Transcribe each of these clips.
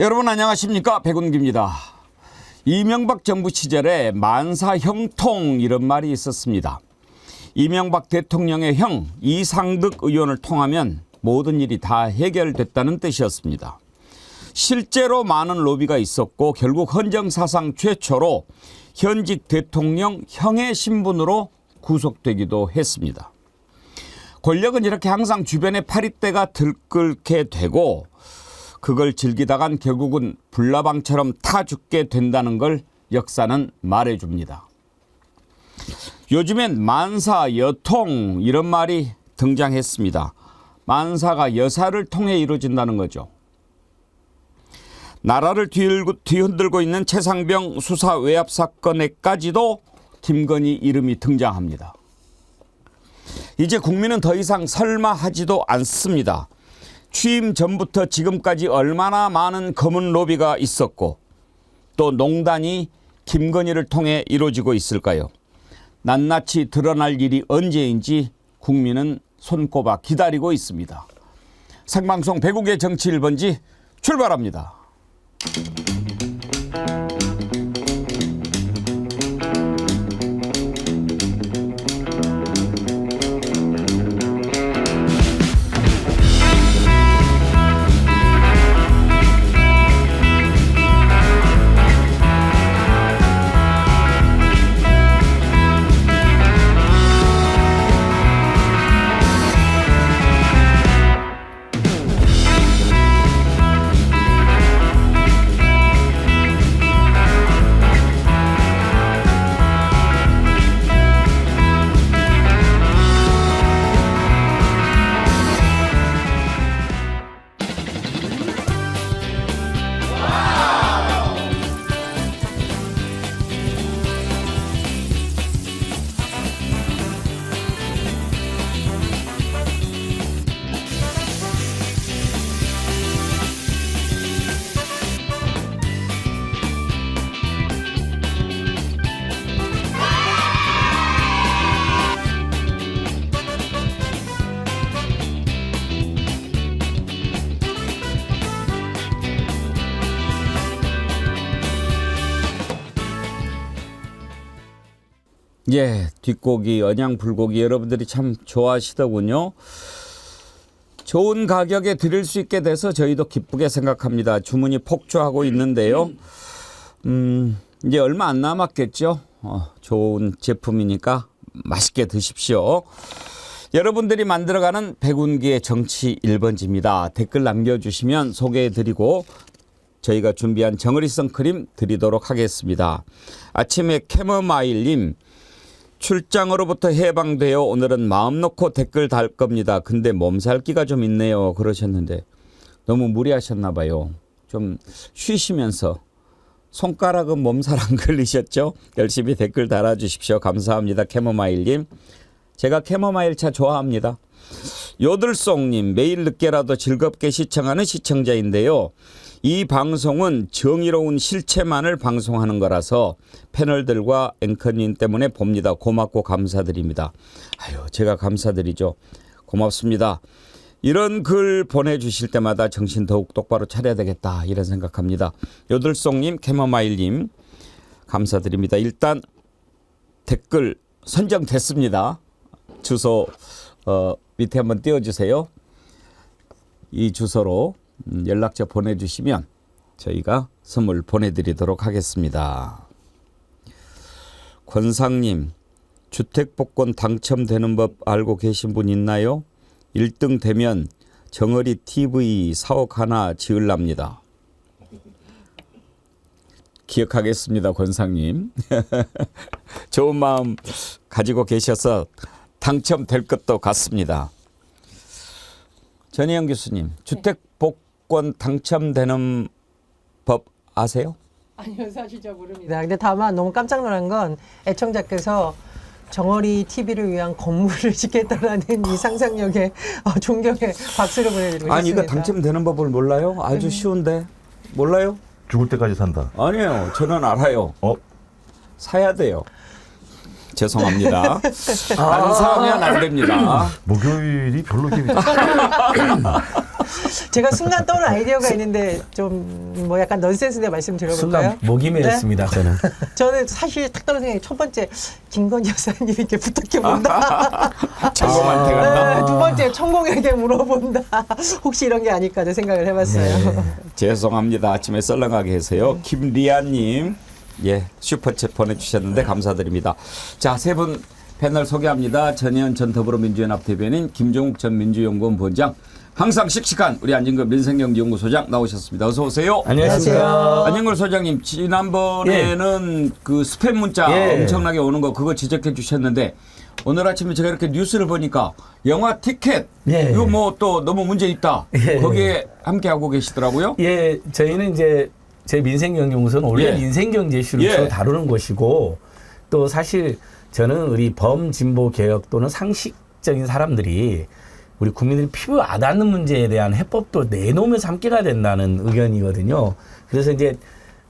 여러분 안녕하십니까, 백운기입니다. 이명박 정부 시절에 만사 형통 이런 말이 있었습니다. 이명박 대통령의 형 이상득 의원을 통하면 모든 일이 다 해결됐다는 뜻이었습니다. 실제로 많은 로비가 있었고 결국 헌정사상 최초로 현직 대통령 형의 신분으로 구속되기도 했습니다. 권력은 이렇게 항상 주변의 파리떼가 들끓게 되고 그걸 즐기다간 결국은 불나방처럼 타 죽게 된다는 걸 역사는 말해줍니다. 요즘엔 만사 여통 이런 말이 등장했습니다. 만사가 여사를 통해 이루어진다는 거죠. 나라를 뒤흔들고 있는 최상병 수사 외압 사건에까지도 김건희 이름이 등장합니다. 이제 국민은 더 이상 설마 하지도 않습니다. 취임 전부터 지금까지 얼마나 많은 검은 로비가 있었고 또 농단이 김건희를 통해 이루어지고 있을까요? 낱낱이 드러날 일이 언제인지 국민은 손꼽아 기다리고 있습니다. 생방송 백운기의 정치 1번지 출발합니다. 예, 뒷고기, 언양불고기 여러분들이 참 좋아하시더군요. 좋은 가격에 드릴 수 있게 돼서 저희도 기쁘게 생각합니다. 주문이 폭주하고 있는데요. 이제 얼마 안 남았겠죠. 좋은 제품이니까 맛있게 드십시오. 여러분들이 만들어가는 백운기의 정치 1번지입니다. 댓글 남겨주시면 소개해드리고 저희가 준비한 정어리 선크림 드리도록 하겠습니다. 아침에 캐머마일님, 출장으로부터 해방되어 오늘은 마음 놓고 댓글 달 겁니다. 근데 몸살기가 좀 있네요. 그러셨는데 너무 무리하셨나 봐요. 좀 쉬시면서. 손가락은 몸살 안 걸리셨죠? 열심히 댓글 달아주십시오. 감사합니다. 캐머마일님. 제가 캐머마일 차 좋아합니다. 요들송님, 매일 늦게라도 즐겁게 시청하는 시청자인데요. 이 방송은 정의로운 실체만을 방송하는 거라서 패널들과 앵커님 때문에 봅니다. 고맙고 감사드립니다. 아유, 제가 감사드리죠. 고맙습니다. 이런 글 보내주실 때마다 정신 더욱 똑바로 차려야 되겠다 이런 생각합니다. 요들송님, 캐머마일님 감사드립니다. 일단 댓글 선정됐습니다. 주소 밑에 한번 띄워주세요. 이 주소로 연락처 보내주시면 저희가 선물 보내드리도록 하겠습니다. 권상님, 주택복권 당첨되는 법 알고 계신 분 있나요? 1등 되면 정어리 TV 사옥 하나 지으랍니다. 기억하겠습니다. 권상님. 좋은 마음 가지고 계셔서 당첨될 것도 같습니다. 전혜영 교수님, 주택복권 당첨되는 법 아세요? 아니요, 사실 잘 모릅니다. 근데 다만 너무 깜짝 놀란 건 애청자께서 정어리 TV를 위한 건물을 짓겠다라는 이 상상력에 존경의 박수를 보내드리고 아니, 싶습니다. 이거 당첨되는 법을 몰라요? 아주 쉬운데. 몰라요? 죽을 때까지 산다. 아니에요. 저는 알아요. 사야 돼요. 죄송합니다. 안 사면 안 됩니다. 목요일이 별로 기분이 제가 순간 떠오른 아이디어가 있는데 좀 뭐 약간 넌센스인데 말씀 드려볼까요? 순간 목이 메였습니다. 저는. 저는 사실 딱 떠오른 생각이 첫 번째 김건희 여사님께 부탁해본다. 천공한테 네, 간다. 두 번째 천공에게 물어본다. 혹시 이런 게 아닐까 저 생각을 해봤어요. 죄송합니다. 아침에 썰렁하게 해서요. 김리아님, 예, 슈퍼챗 보내주셨는데 감사드립니다. 자, 세 분 패널 소개합니다. 전혜연 전 더불어민주연합 대변인, 김종욱 전 민주연구원 본장, 항상 씩씩한 우리 안진걸 민생경제연구소장 나오셨습니다. 어서 오세요. 안녕하십니까. 안진걸 소장님, 지난번에는 그 스팸 문자 예. 엄청나게 오는 거 그거 지적해 주셨는데 오늘 아침에 제가 이렇게 뉴스를 보니까 영화 티켓 예. 이거 뭐 또 너무 문제 있다. 예. 거기에 함께 하고 계시더라고요. 예, 저희는 이제 제 민생경제연구소는 원래 예. 민생경제 이슈를 예. 주로 다루는 곳이고 또 사실 저는 우리 범진보 개혁 또는 상식적인 사람들이 우리 국민들이 피부 와닿는 문제에 대한 해법도 내놓으면서 함께 가야 된다는 의견이거든요. 그래서 이제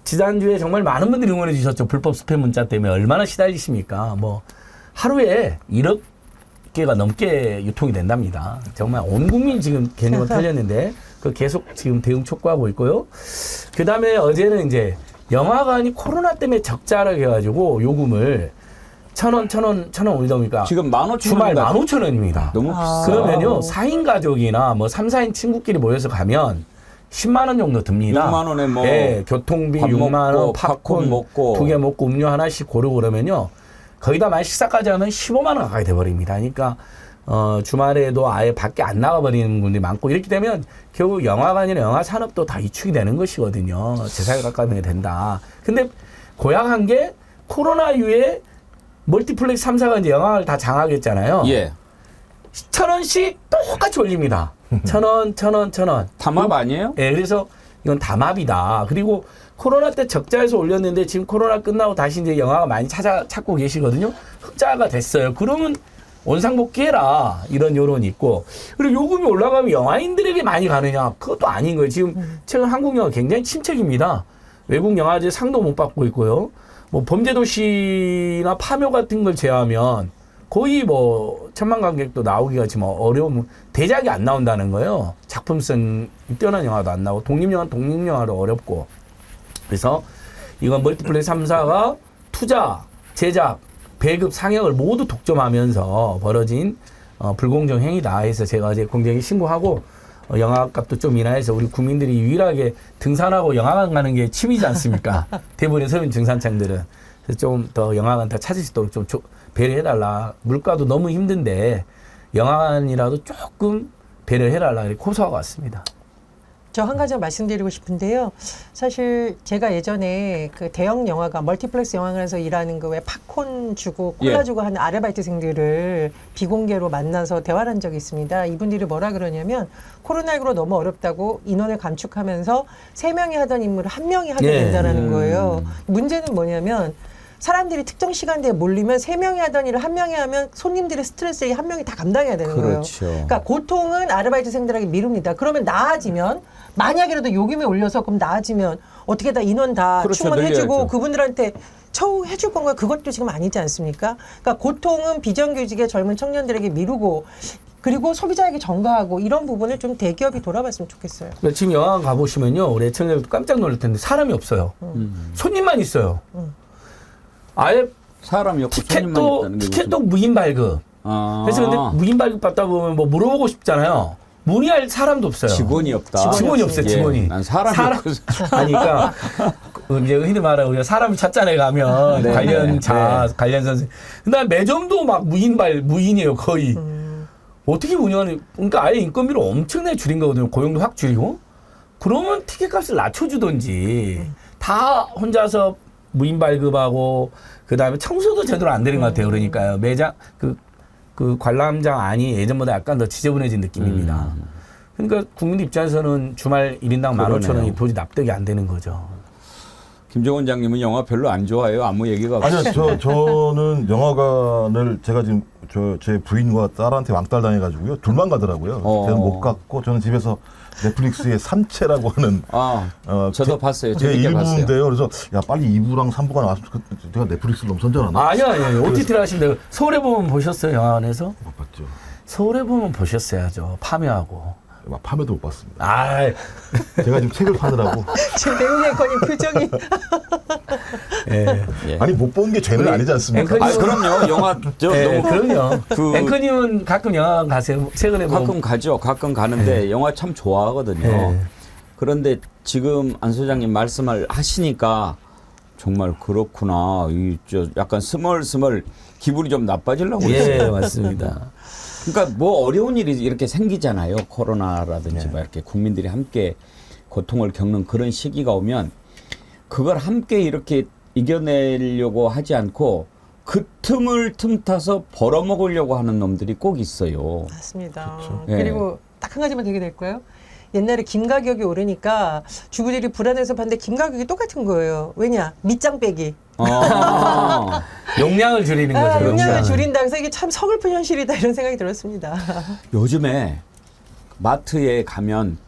지난주에 정말 많은 분들이 응원해 주셨죠. 불법 스팸 문자 때문에 얼마나 시달리십니까. 뭐 하루에 1억 개가 넘게 유통이 된답니다. 정말 온 국민 지금 개념은 틀렸는데 그 계속 지금 대응 촉구하고 있고요. 그 다음에 어제는 이제 영화관이 코로나 때문에 적자를 해가지고 요금을 1,000원 올리다 지금 15,000원. 주말 15,000원입니다. 너무 비싸. 그러면요, 4인 가족이나 뭐 3, 4인 친구끼리 모여서 가면 10만 원 정도 듭니다. 6만 원에 뭐 예, 교통비 밥 6만 원, 먹고, 팝콘 팝콘 먹고. 2개 먹고 음료 하나씩 고르고 그러면요. 거기다 만 식사까지 하면 15만 원 가까이 돼 버립니다. 그러니까 주말에도 아예 밖에 안 나가 버리는 분들이 많고 이렇게 되면 결국 영화관이나 영화 산업도 다 위축이 되는 것이거든요. 제사에 가까우게 된다. 근데 고약한 게 코로나 이후에 멀티플렉스 3사가 이제 영화를 다 장악했잖아요. 예. 1,000원씩 똑같이 올립니다. 1,000원, 1,000원, 1,000원. 담합 아니에요? 예, 그래서 이건 담합이다. 그리고 코로나 때 적자에서 올렸는데 지금 코로나 끝나고 다시 이제 영화가 많이 찾고 계시거든요. 흑자가 됐어요. 그러면 원상복귀해라. 이런 여론이 있고. 그리고 요금이 올라가면 영화인들에게 많이 가느냐. 그것도 아닌 거예요. 지금 최근 한국 영화 굉장히 침체기입니다. 외국 영화제 상도 못 받고 있고요. 뭐 범죄도시나 파묘 같은 걸 제외하면 거의 뭐 천만 관객도 나오기가 지금 어려운 대작이 안 나온다는 거예요. 작품성 뛰어난 영화도 안 나오고 독립영화도 어렵고 그래서 이건 멀티플렉스 3사가 투자, 제작, 배급, 상영을 모두 독점하면서 벌어진 불공정 행위다 해서 제가 어제 공정위 신고하고 영화값도 좀 인하해서 우리 국민들이 유일하게 등산하고 영화관 가는 게 취미지 않습니까? 대부분의 서민 중산층들은. 그래서 좀 더 영화관 더 찾을 수 있도록 좀 배려해달라. 물가도 너무 힘든데 영화관이라도 조금 배려해달라. 이렇게 고소하고 왔습니다. 저 한 가지 말씀드리고 싶은데요. 사실 제가 예전에 그 대형 영화관, 멀티플렉스 영화관에서 일하는 그 왜 팝콘 주고 콜라 예. 주고 하는 아르바이트생들을 비공개로 만나서 대화를 한 적이 있습니다. 이분들이 뭐라 그러냐면 코로나19로 너무 어렵다고 인원을 감축하면서 3명이 하던 임무를 1명이 하게 예. 된다는 거예요. 문제는 뭐냐면 사람들이 특정 시간대에 몰리면 3명이 하던 일을 1명이 하면 손님들의 스트레스를 1명이 다 감당해야 되는 그렇죠. 거예요. 그러니까 고통은 아르바이트생들에게 미룹니다. 그러면 나아지면 만약이라도 요금이 올려서 그럼 나아지면 어떻게 다 인원 다 그렇죠. 충원해주고 늘려야죠. 그분들한테 처우해줄 건가요? 그것도 지금 아니지 않습니까? 그러니까 고통은 비정규직의 젊은 청년들에게 미루고 그리고 소비자에게 전가하고 이런 부분을 좀 대기업이 돌아봤으면 좋겠어요. 그러니까 지금 영화관 가보시면요. 우리 애청자들도 깜짝 놀랄 텐데 사람이 없어요. 손님만 있어요. 아예 사람이 없고 손님만 있다는 게 티켓도 무인 발급. 아. 그래서 근데 무인 발급 받다 보면 뭐 물어보고 싶잖아요. 문의할 사람도 없어요. 직원이 없다. 직원이 없어요. 예, 직원이. 난 사람이 없어서. 아니, 그러니까 이제 흔히 말하는 우리가 사람을 찾잖아요. 가면 네, 관련자, 네. 관련 선생. 근데 매점도 막 무인이에요. 거의. 어떻게 운영하는? 그러니까 아예 인건비를 엄청나게 줄인 거거든요. 고용도 확 줄이고. 그러면 티켓값을 낮춰주든지 다 혼자서 무인 발급하고 그 다음에 청소도 제대로 안 되는 것 같아요. 그러니까요. 매장 그 관람장 안이 예전보다 약간 더 지저분해진 느낌입니다. 그러니까 국민 입장에서는 주말 1인당 15,000원이 도저히 납득이 안 되는 거죠. 김종 원장님은 영화 별로 안 좋아해요. 아무 얘기가 없어요. 아니요, 저는 영화관을 제가 지금 제 부인과 딸한테 왕따를 당해가지고요. 둘만 가더라고요. 저는 못 갔고 저는 집에서 넷플릭스의 삼체라고 하는 저도 봤어요. 제 재밌게 봤어요. 1부인데요. 그래서 야 빨리 2부랑 3부가 나왔으면 제가 넷플릭스를 너무 선전하나? 아니요. OTT를 하신다고. 서울의 봄은 보셨어요, 영화관에서? 못 봤죠. 서울의 봄은 보셨어야죠. 파묘하고. 막 밤에도 못 봤습니다. 아, 제가 지금 책을 파느라고 지금 배우의 거님 표정이 예. 예. 아니 못 본 게 죄는 아니지 않습니까? 앵커님. 그럼요. 영화 예, 너무 그럼요. 그- 앵커님은 가끔 영화관 가세요? 최근에 뭐 가끔 가죠. 가끔 가는데 영화 참 좋아하거든요. 예. 그런데 지금 안 소장님 말씀을 하시니까 정말 그렇구나. 약간 스멀스멀 기분이 좀 나빠지려고 그랬어요. 예, 맞습니다. 그러니까 뭐 어려운 일이 이렇게 생기잖아요. 코로나라든지 막 이렇게 국민들이 함께 고통을 겪는 그런 시기가 오면 그걸 함께 이렇게 이겨내려고 하지 않고 그 틈을 틈타서 벌어먹으려고 하는 놈들이 꼭 있어요. 맞습니다. 그렇죠. 그리고 딱 한 가지만 되게 될까요? 옛날에 김 가격이 오르니까 주부들이 불안해서 봤는데 김 가격이 똑같은 거예요. 왜냐? 밑장 빼기. 용량을 줄이는 거죠. 용량을 줄인다. 그래서 이게 참 서글픈 현실이다 이런 생각이 들었습니다. 요즘에 마트에 가면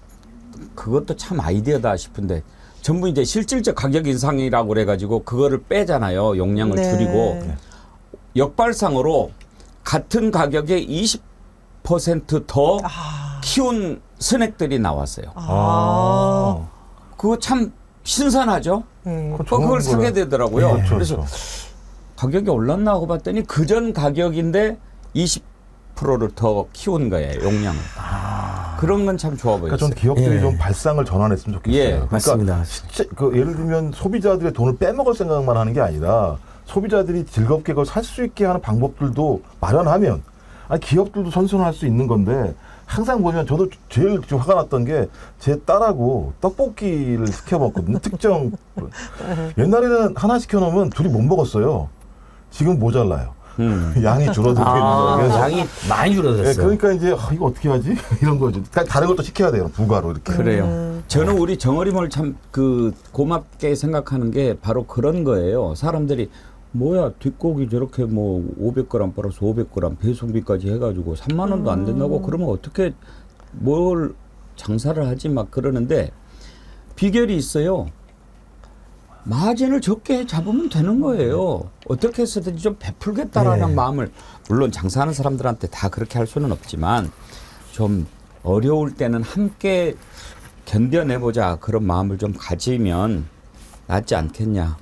그것도 참 아이디어다 싶은데 전부 이제 실질적 가격 인상이라고 그래가지고 그거를 빼잖아요. 용량을 네. 줄이고 역발상으로 같은 가격에 20%더 키운 스낵들이 나왔어요. 아, 그거 참 신선하죠. 그건 좋은 그걸 사게 거라. 되더라고요. 그렇죠, 그래서 그렇죠. 가격이 올랐나 하고 봤더니 그전 가격인데 20%를 더 키운 거예요. 용량을. 그런 건 참 좋아 보였어요. 그러니까 전 기업들이 예. 좀 발상을 전환했으면 좋겠어요. 예, 그러니까 맞습니다. 실제 예를 들면 소비자들의 돈을 빼먹을 생각만 하는 게 아니라 소비자들이 즐겁게 그걸 살 수 있게 하는 방법들도 마련하면 아니 기업들도 선순환할 수 있는 건데 항상 보면 저도 제일 좀 화가 났던 게 제 딸하고 떡볶이를 시켜 먹거든요. 특정 옛날에는 하나 시켜 놓으면 둘이 못 먹었어요. 지금 모자라요. 양이 줄어들고 있는 거예요. 그래서 양이 많이 예, 줄어들었어요. 그러니까 이제 이거 어떻게 하지? 이런 거죠. 다른 것도 시켜야 돼요. 부가로 이렇게. 그래요. 저는 우리 정어림을 참 그 고맙게 생각하는 게 바로 그런 거예요. 사람들이 뭐야 뒷고기 저렇게 뭐 500g 팔아서 500g 배송비까지 해가지고 3만 원도 안 된다고 그러면 어떻게 뭘 장사를 하지 막 그러는데 비결이 있어요. 마진을 적게 잡으면 되는 거예요. 어떻게 해서든지 좀 베풀겠다라는 네. 마음을 물론 장사하는 사람들한테 다 그렇게 할 수는 없지만 좀 어려울 때는 함께 견뎌내보자 그런 마음을 좀 가지면 낫지 않겠냐.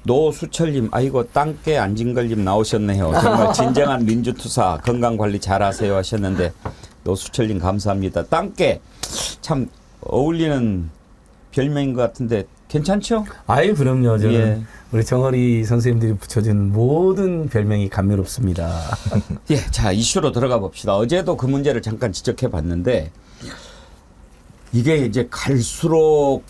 노수철님, 아이고 땅깨 안진걸님 나오셨네요. 정말 진정한 민주투사 건강관리 잘하세요 하셨는데 노수철님 감사합니다. 땅깨 참 어울리는 별명인 것 같은데 괜찮죠? 아유, 그럼요. 저는 예. 우리 정어리 선생님들이 붙여준 모든 별명이 감미롭습니다. 예, 자 이슈로 들어가 봅시다. 어제도 그 문제를 잠깐 지적해 봤는데 이게 이제 갈수록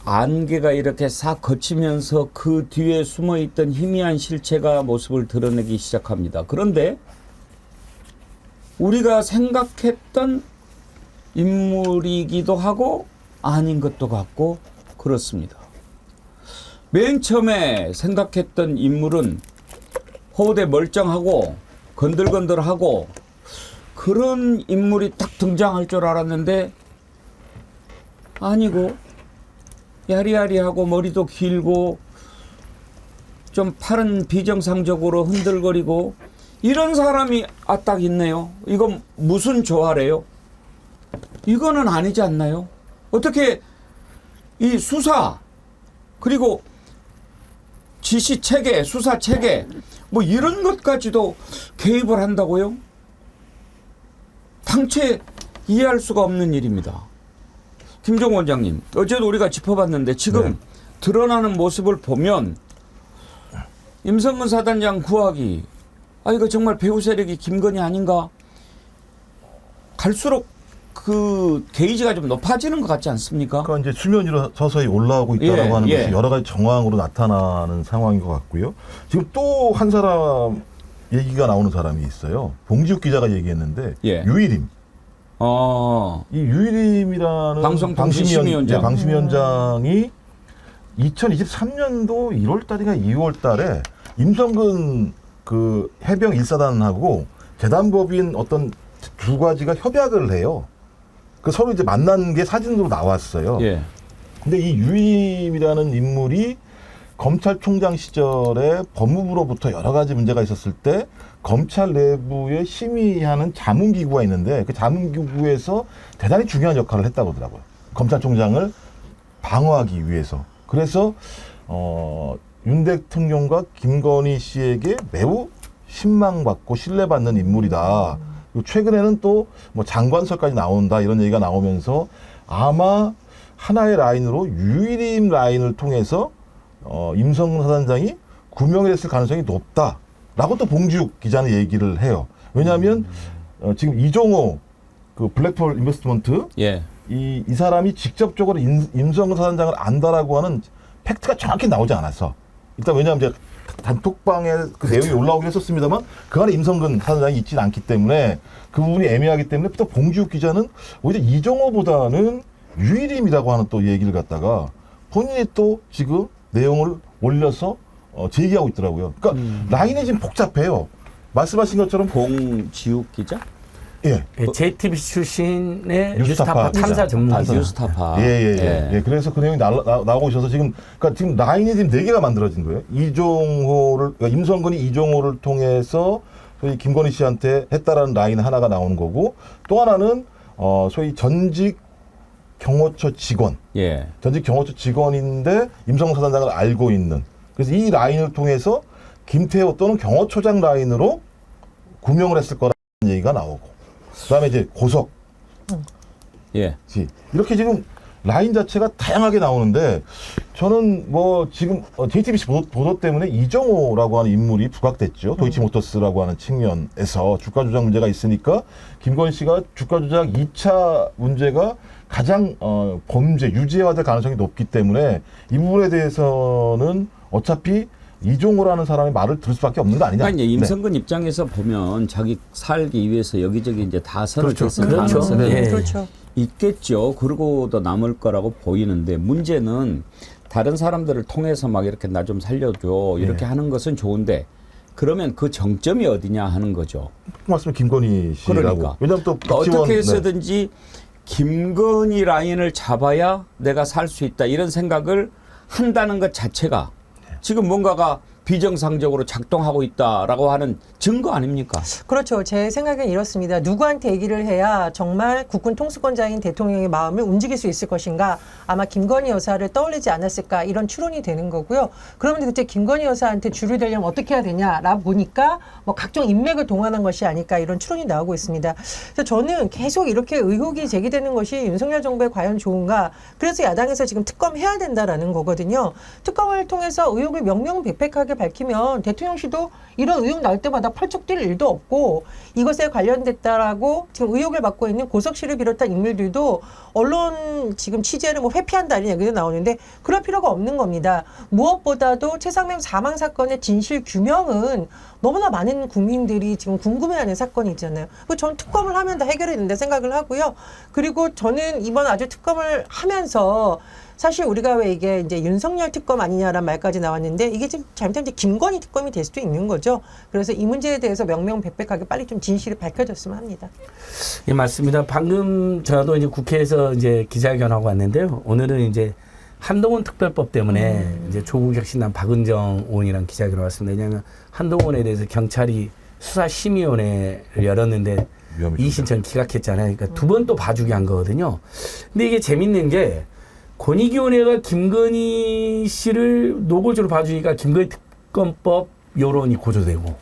안개가 이렇게 싹 거치면서 그 뒤에 숨어 있던 희미한 실체가 모습을 드러내기 시작합니다. 그런데 우리가 생각했던 인물이기도 하고 아닌 것도 같고 그렇습니다. 맨 처음에 생각했던 인물은 호대 멀쩡하고 건들건들하고 그런 인물이 딱 등장할 줄 알았는데 아니고 야리야리하고 머리도 길고 좀 팔은 비정상적으로 흔들거리고 이런 사람이 딱 있네요. 이건 무슨 조화래요? 이거는 아니지 않나요? 어떻게 이 수사 그리고 지시 체계, 수사 체계 뭐 이런 것까지도 개입을 한다고요? 당최 이해할 수가 없는 일입니다. 김종 원장님, 어제도 우리가 짚어봤는데 지금 드러나는 모습을 보면 임성근 사단장 구하기, 이거 정말 배후 세력이 김건희 아닌가? 갈수록 그 게이지가 좀 높아지는 것 같지 않습니까? 그러니까 이제 수면 위로 서서히 올라오고 있다라고 예, 하는 예. 것이 여러 가지 정황으로 나타나는 상황인 것 같고요. 지금 또 한 사람 얘기가 나오는 사람이 있어요. 봉지욱 기자가 얘기했는데 예. 유일임. 이 유일임이라는 방송통신심의위원장. 방심위원장이 2023년도 1월 달인가 2월 달에 임성근 그 해병 1사단하고 재단법인 어떤 두 가지가 협약을 해요. 그 서로 이제 만난 게 사진으로 나왔어요. 예. 근데 이 유임이라는 인물이 검찰총장 시절에 법무부로부터 여러 가지 문제가 있었을 때 검찰 내부에 심의하는 자문기구가 있는데 그 자문기구에서 대단히 중요한 역할을 했다고 하더라고요. 검찰총장을 방어하기 위해서. 그래서 윤 대통령과 김건희 씨에게 매우 신망받고 신뢰받는 인물이다. 그리고 최근에는 또 뭐 장관설까지 나온다 이런 얘기가 나오면서 아마 하나의 라인으로 유일임 라인을 통해서 임성근 사단장이 구명을 했을 가능성이 높다라고 또 봉지욱 기자는 얘기를 해요. 왜냐하면 지금 이종호 그 블랙펄 인베스트먼트 예. 이 사람이 직접적으로 임성근 사단장을 안다라고 하는 팩트가 정확히 나오지 않았어. 일단 왜냐하면 이제 단톡방에 그 내용이 올라오긴 했었습니다만 그 안에 임성근 사단장이 있지는 않기 때문에 그 부분이 애매하기 때문에 또 봉지욱 기자는 오히려 이종호보다는 유일임이라고 하는 또 얘기를 갖다가 본인이 또 지금 내용을 올려서 제기하고 있더라고요. 그러니까 라인이 지금 복잡해요. 말씀하신 것처럼 봉지욱 기자? 예. JTBC 출신의 뉴스타파 뉴스타파 탐사 전문 아, 기자. 뉴스타파. 예. 그래서 그 내용이 나오고 있어서 그러니까 지금 라인이 지금 4개가 만들어진 거예요. 그러니까 임성근이 이종호를 통해서 소위 김건희 씨한테 했다라는 라인 하나가 나오는 거고 또 하나는 소위 전직 경호처 직원. 예. 전직 경호처 직원인데 임성근 사단장을 알고 있는. 그래서 이 라인을 통해서 김태호 또는 경호처장 라인으로 구명을 했을 거라는 얘기가 나오고. 그다음에 이제 고석. 예. 이렇게 지금 라인 자체가 다양하게 나오는데 저는 뭐 지금 JTBC 보도 때문에 이정호라고 하는 인물이 부각됐죠. 도이치모터스라고 하는 측면에서 주가 조작 문제가 있으니까 김건희 씨가 주가 조작 2차 문제가 가장 범죄 유죄화될 가능성이 높기 때문에 이 부분에 대해서는 어차피 이종호라는 사람의 말을 들을 수밖에 없는 거 아니냐. 그러니까 이제 임성근 입장에서 보면 자기 살기 위해서 여기저기 이제 다 선을 쳤을 그렇죠. 가능성이 네. 그렇죠. 있겠죠. 그러고도 남을 거라고 보이는데 문제는 다른 사람들을 통해서 막 이렇게 나 좀 살려줘 이렇게 하는 것은 좋은데 그러면 그 정점이 어디냐 하는 거죠. 그 말씀은 김건희 씨라고. 그러니까. 왜냐하면 또 어떻게 해서든지 김건희 라인을 잡아야 내가 살 수 있다 이런 생각을 한다는 것 자체가 지금 뭔가가 비정상적으로 작동하고 있다라고 하는 증거 아닙니까? 그렇죠. 제 생각은 이렇습니다. 누구한테 얘기를 해야 정말 국군 통수권자인 대통령의 마음을 움직일 수 있을 것인가. 아마 김건희 여사를 떠올리지 않았을까 이런 추론이 되는 거고요. 그러면 그때 김건희 여사한테 줄을 대려면 어떻게 해야 되냐라고 보니까 뭐 각종 인맥을 동원한 것이 아닐까 이런 추론이 나오고 있습니다. 그래서 저는 계속 이렇게 의혹이 제기되는 것이 윤석열 정부에 과연 좋은가. 그래서 야당에서 지금 특검해야 된다라는 거거든요. 특검을 통해서 의혹을 명명백백하게 밝히면 대통령실도 이런 의혹 나올 때마다 펄쩍 뛸 일도 없고 이것에 관련됐다라고 지금 의혹을 받고 있는 고석 씨를 비롯한 인물들도 언론 지금 취재를 뭐 회피한다는 얘기도 나오는데 그럴 필요가 없는 겁니다. 무엇보다도 최상명 사망 사건의 진실 규명은 너무나 많은 국민들이 지금 궁금해하는 사건이잖아요. 저는 특검을 하면 다 해결이 된다 생각을 하고요. 그리고 저는 이번 아주 특검을 하면서 사실 우리가 왜 이게 이제 윤석열 특검 아니냐라는 말까지 나왔는데 이게 지금 잘못하면 이제 김건희 특검이 될 수도 있는 거죠. 그래서 이 문제에 대해서 명명백백하게 빨리 좀 진실이 밝혀졌으면 합니다. 예, 맞습니다. 방금 저도 이제 국회에서 이제 기자회견하고 왔는데요. 오늘은 이제 한동훈 특별법 때문에 이제 조국 혁신당 박은정 의원이랑 기자회견을 왔습니다. 왜냐하면 한동훈에 대해서 경찰이 수사심의위원회를 열었는데 이 신청 기각했잖아요. 그러니까 두 번 또 봐주기 한 거거든요. 근데 이게 재밌는 게 권익위원회가 김건희 씨를 노골적으로 봐주니까 김건희 특검법 여론이 고조되고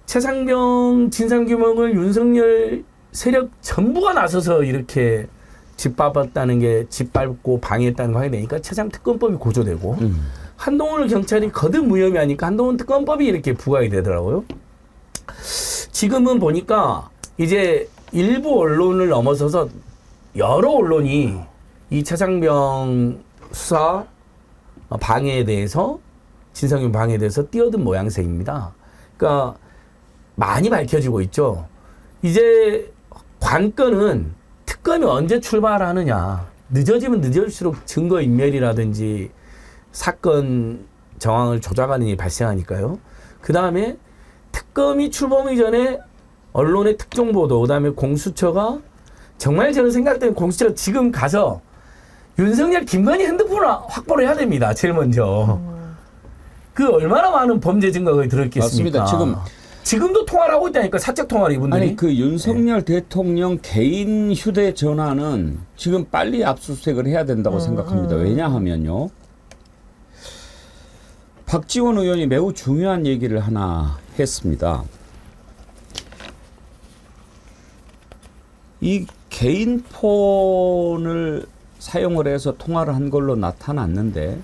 최상병 진상규명을 윤석열 세력 전부가 나서서 이렇게 짓밟았다는 게 짓밟고 방해했다는 거 하게 되니까 최상 특검법이 고조되고 한동훈을 경찰이 거듭 무혐의하니까 한동훈 특검법이 이렇게 부각이 되더라고요. 지금은 보니까 이제 일부 언론을 넘어서서 여러 언론이 이 최상병 수사 방해에 대해서 진상규명 방해에 대해서 뛰어든 모양새입니다. 그러니까 많이 밝혀지고 있죠. 이제 관건은 특검이 언제 출발하느냐. 늦어지면 늦을수록 증거인멸이라든지 사건 정황을 조작하는 일이 발생하니까요. 그 다음에 특검이 출범 이전에 언론의 특종 보도, 그 다음에 공수처가 정말 저는 생각되는 공수처가 지금 가서 윤석열, 김건희 핸드폰을 확보를 해야 됩니다. 제일 먼저. 그 얼마나 많은 범죄 증거가 들어있겠습니까? 맞습니다. 지금도 통화를 하고 있다니까, 사적 통화를 이분들이. 아니 그 윤석열 대통령 개인 휴대전화는 지금 빨리 압수수색을 해야 된다고 생각합니다. 왜냐하면요. 박지원 의원이 매우 중요한 얘기를 하나 했습니다. 이 개인 폰을 사용을 해서 통화를 한 걸로 나타났는데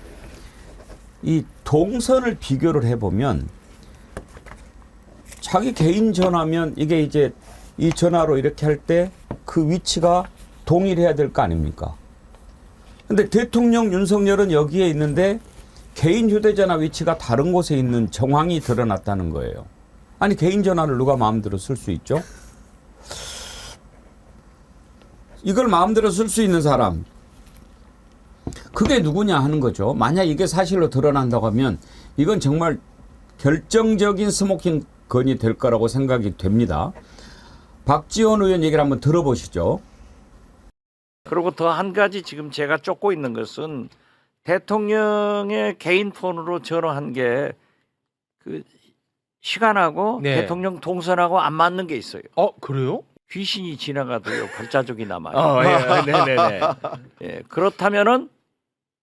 이 동선을 비교를 해보면 자기 개인 전화면 이게 이제 이 전화로 이렇게 할 때 그 위치가 동일해야 될 거 아닙니까? 근데 대통령 윤석열은 여기에 있는데 개인 휴대전화 위치가 다른 곳에 있는 정황이 드러났다는 거예요. 아니 개인 전화를 누가 마음대로 쓸 수 있죠? 이걸 마음대로 쓸 수 있는 사람 그게 누구냐 하는 거죠. 만약 이게 사실로 드러난다고 하면 이건 정말 결정적인 스모킹 건이 될 거라고 생각이 됩니다. 박지원 의원 얘기를 한번 들어보시죠. 그리고 더 한 가지 지금 제가 쫓고 있는 것은 대통령의 개인 폰으로 전화한 게 그 시간하고 네. 대통령 동선하고 안 맞는 게 있어요. 그래요? 귀신이 지나가도요 발자국이 남아요. 네네네. 예, 그렇다면은